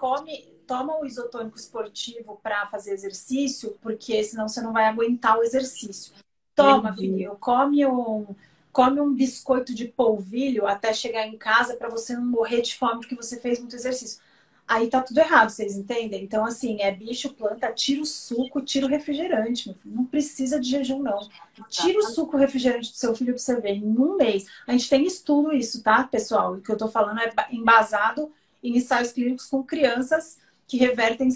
toma o isotônico esportivo para fazer exercício, porque senão você não vai aguentar o exercício. Toma, filho, come um biscoito de polvilho até chegar em casa para você não morrer de fome porque você fez muito exercício. Aí tá tudo errado, vocês entendem? Então, assim, é bicho, planta, tira o suco, tira o refrigerante, meu filho. Não precisa de jejum, não. Tira o suco, o refrigerante do seu filho pra você ver. Em um mês. A gente tem estudo isso, tá, pessoal? O que eu tô falando é embasado em ensaios clínicos com crianças que revertem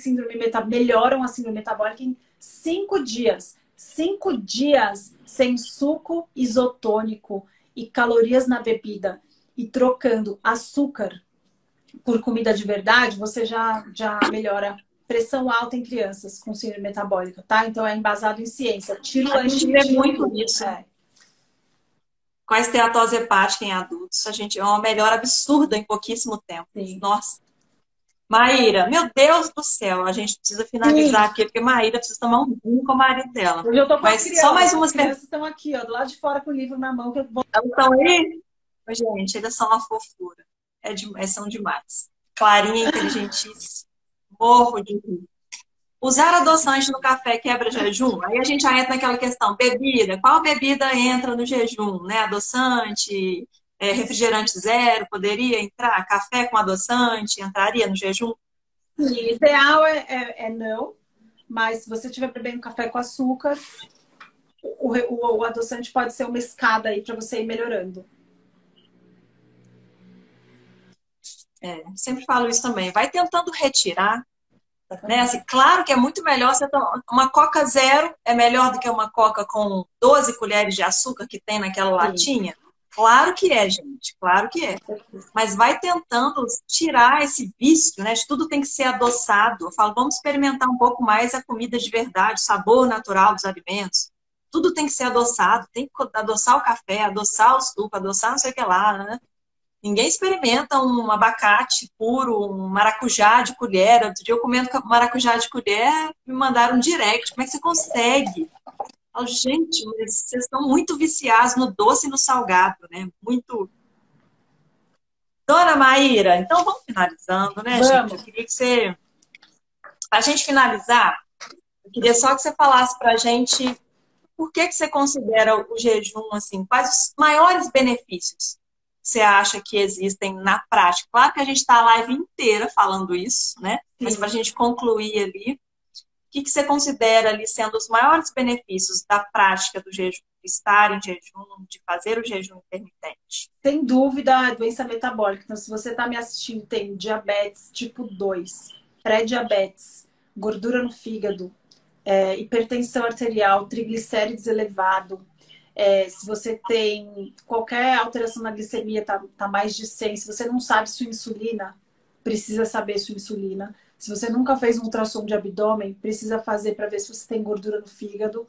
melhoram a síndrome metabólica em 5 dias. 5 dias sem suco isotônico e calorias na bebida e trocando açúcar por comida de verdade, você já melhora pressão alta em crianças com síndrome metabólica, tá? Então é embasado em ciência. Tira o A lanche, gente vê tira o muito suco. isso. Com a esteatose hepática em adultos, a gente é uma melhora absurda em pouquíssimo tempo. Sim. Nossa. Maíra, meu Deus do céu, a gente precisa finalizar aqui, porque Maíra precisa tomar um vinho com o marido dela. Hoje eu tô com as Mas crianças. só mais umas As crianças estão aqui, ó, do lado de fora com o livro na mão. Que eu vou... Elas estão aí? Mas, gente, eles são uma fofura. São demais. Clarinha, inteligentíssima. Morro de rir. Usar adoçante no café quebra jejum? Aí a gente já entra naquela questão, bebida. Qual bebida entra no jejum? Né? Adoçante, refrigerante zero, poderia entrar? Café com adoçante entraria no jejum? O ideal é não, mas se você estiver bebendo café com açúcar, o adoçante pode ser uma escada aí para você ir melhorando. Sempre falo isso também. Vai tentando retirar. Né? Assim, claro que é muito melhor você tomar uma Coca zero, é melhor do que uma Coca com 12 colheres de açúcar que tem naquela latinha? Claro que é, gente, claro que é. Mas vai tentando tirar esse vício, né? De tudo tem que ser adoçado. Eu falo, vamos experimentar um pouco mais a comida de verdade, o sabor natural dos alimentos. Tudo tem que ser adoçado, tem que adoçar o café, adoçar o suco, adoçar não sei o que lá, né? Ninguém experimenta um abacate puro, um maracujá de colher. Outro dia eu comendo maracujá de colher, me mandaram um direct. Como é que você consegue? Eu falo, gente, mas vocês estão muito viciados no doce e no salgado, né? Muito. Dona Maíra, então vamos finalizando, né, gente? Eu queria que você. Para a gente finalizar, eu queria só que você falasse para a gente por que você considera o jejum, assim, quais os maiores benefícios você acha que existem na prática? Claro que a gente está a live inteira falando isso, né? Sim. Mas para a gente concluir ali, o que você considera ali sendo os maiores benefícios da prática do jejum? De estar em jejum, de fazer o jejum intermitente? Sem dúvida, a doença metabólica. Então, se você está me assistindo, tem diabetes tipo 2, pré-diabetes, gordura no fígado, hipertensão arterial, triglicérides elevado, se você tem qualquer alteração na glicemia, tá mais de 100. Se você não sabe sua insulina, precisa saber sua insulina. Se você nunca fez um ultrassom de abdômen, precisa fazer para ver se você tem gordura no fígado.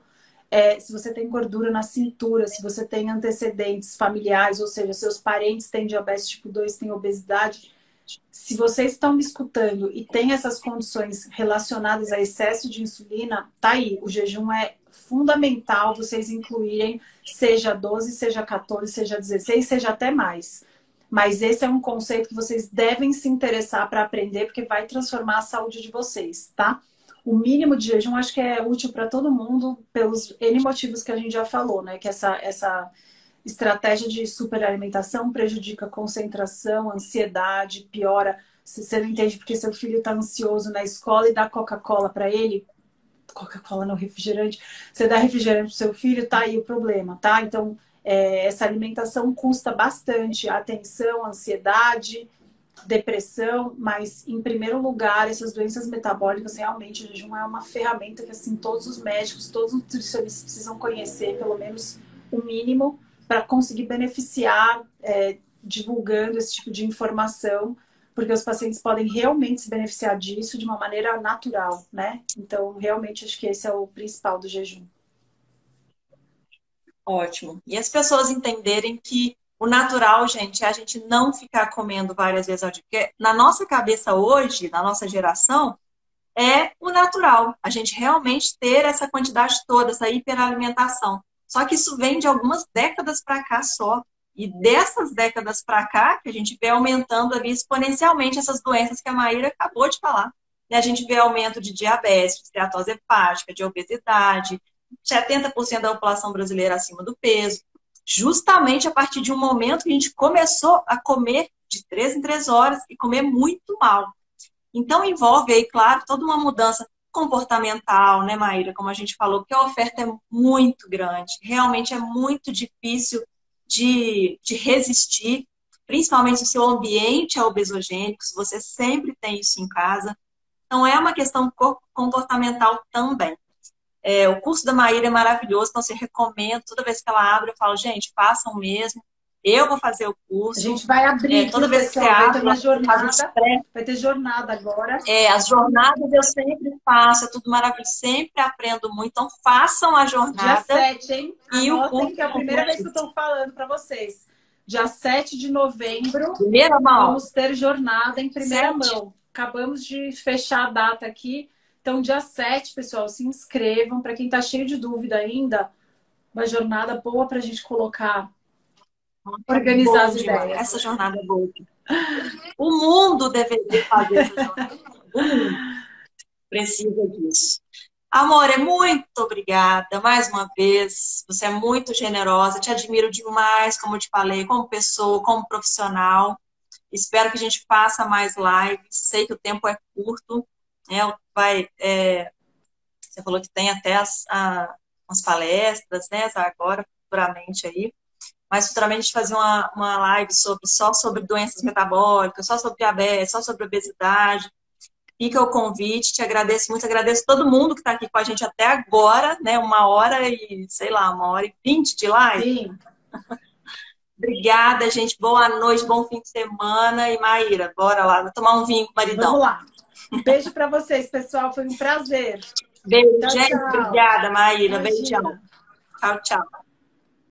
Se você tem gordura na cintura, se você tem antecedentes familiares, ou seja, seus parentes têm diabetes tipo 2, têm obesidade. Se vocês estão me escutando e tem essas condições relacionadas a excesso de insulina, tá aí. O jejum é fundamental vocês incluírem, seja 12, seja 14, seja 16, seja até mais. Mas esse é um conceito que vocês devem se interessar para aprender, porque vai transformar a saúde de vocês, tá? O mínimo de jejum acho que é útil para todo mundo, pelos N motivos que a gente já falou, né? Que essa estratégia de superalimentação prejudica a concentração, ansiedade, piora. Se você não entende porque seu filho está ansioso na escola e dá Coca-Cola para ele, Coca-Cola não, refrigerante, você dá refrigerante para seu filho, tá aí o problema, tá? Então, essa alimentação custa bastante atenção, ansiedade, depressão, mas em primeiro lugar, essas doenças metabólicas, realmente o jejum é uma ferramenta que assim todos os médicos, todos os nutricionistas precisam conhecer, pelo menos o mínimo, para conseguir beneficiar, divulgando esse tipo de informação, porque os pacientes podem realmente se beneficiar disso de uma maneira natural, né? Então, realmente, acho que esse é o principal do jejum. Ótimo. E as pessoas entenderem que o natural, gente, é a gente não ficar comendo várias vezes ao dia. Porque na nossa cabeça hoje, na nossa geração, é o natural. A gente realmente ter essa quantidade toda, essa hiperalimentação. Só que isso vem de algumas décadas para cá só. E dessas décadas para cá, que a gente vê aumentando ali exponencialmente essas doenças que a Maíra acabou de falar. E a gente vê aumento de diabetes, de esteatose hepática, de obesidade, 70% da população brasileira acima do peso. Justamente a partir de um momento que a gente começou a comer de 3 em 3 horas e comer muito mal. Então, envolve aí, claro, toda uma mudança comportamental, né, Maíra? Como a gente falou, porque a oferta é muito grande. Realmente é muito difícil de resistir, principalmente se o seu ambiente é obesogênico, se você sempre tem isso em casa. Então, é uma questão comportamental também. O curso da Maíra é maravilhoso, então, você recomendo. Toda vez que ela abre, eu falo, gente, façam mesmo. Eu vou fazer o A curso. gente vai abrir, Toda vez que você pessoal, vai ter abre, uma ela faz jornada, vai ter jornada agora. as jornadas eu sempre faço, é tudo maravilhoso, sempre aprendo muito. Então, façam a Dia jornada. 7, hein? E o Anotem curso que é a primeira vez que eu estou falando para vocês. Dia 7 de novembro, primeira mão. vamos ter jornada em primeira 7. mão. Acabamos de fechar a data aqui. Então, dia 7, pessoal, se inscrevam. Para quem está cheio de dúvida ainda, uma jornada boa para a gente colocar, organizar as ideias. Essa jornada é boa. O mundo deveria fazer essa jornada. O mundo precisa disso. Amor, muito obrigada mais uma vez. Você é muito generosa. Te admiro demais, como eu te falei, como pessoa, como profissional. Espero que a gente faça mais lives. Sei que o tempo é curto. Você falou que tem até umas palestras, né? Agora, futuramente aí. Mas futuramente a gente fazer uma live só sobre doenças metabólicas, só sobre diabetes, só sobre obesidade. Fica o convite, te agradeço muito, agradeço todo mundo que está aqui com a gente até agora, né? 1h20 de live. Sim. Obrigada, gente. Boa noite, bom fim de semana. E Maíra, bora lá, vou tomar um vinho com o maridão. Vamos lá. Beijo para vocês, pessoal. Foi um prazer. Beijo, Tchau, gente. tchau. Obrigada, Maíra. Imagina. Beijão. Tchau, tchau.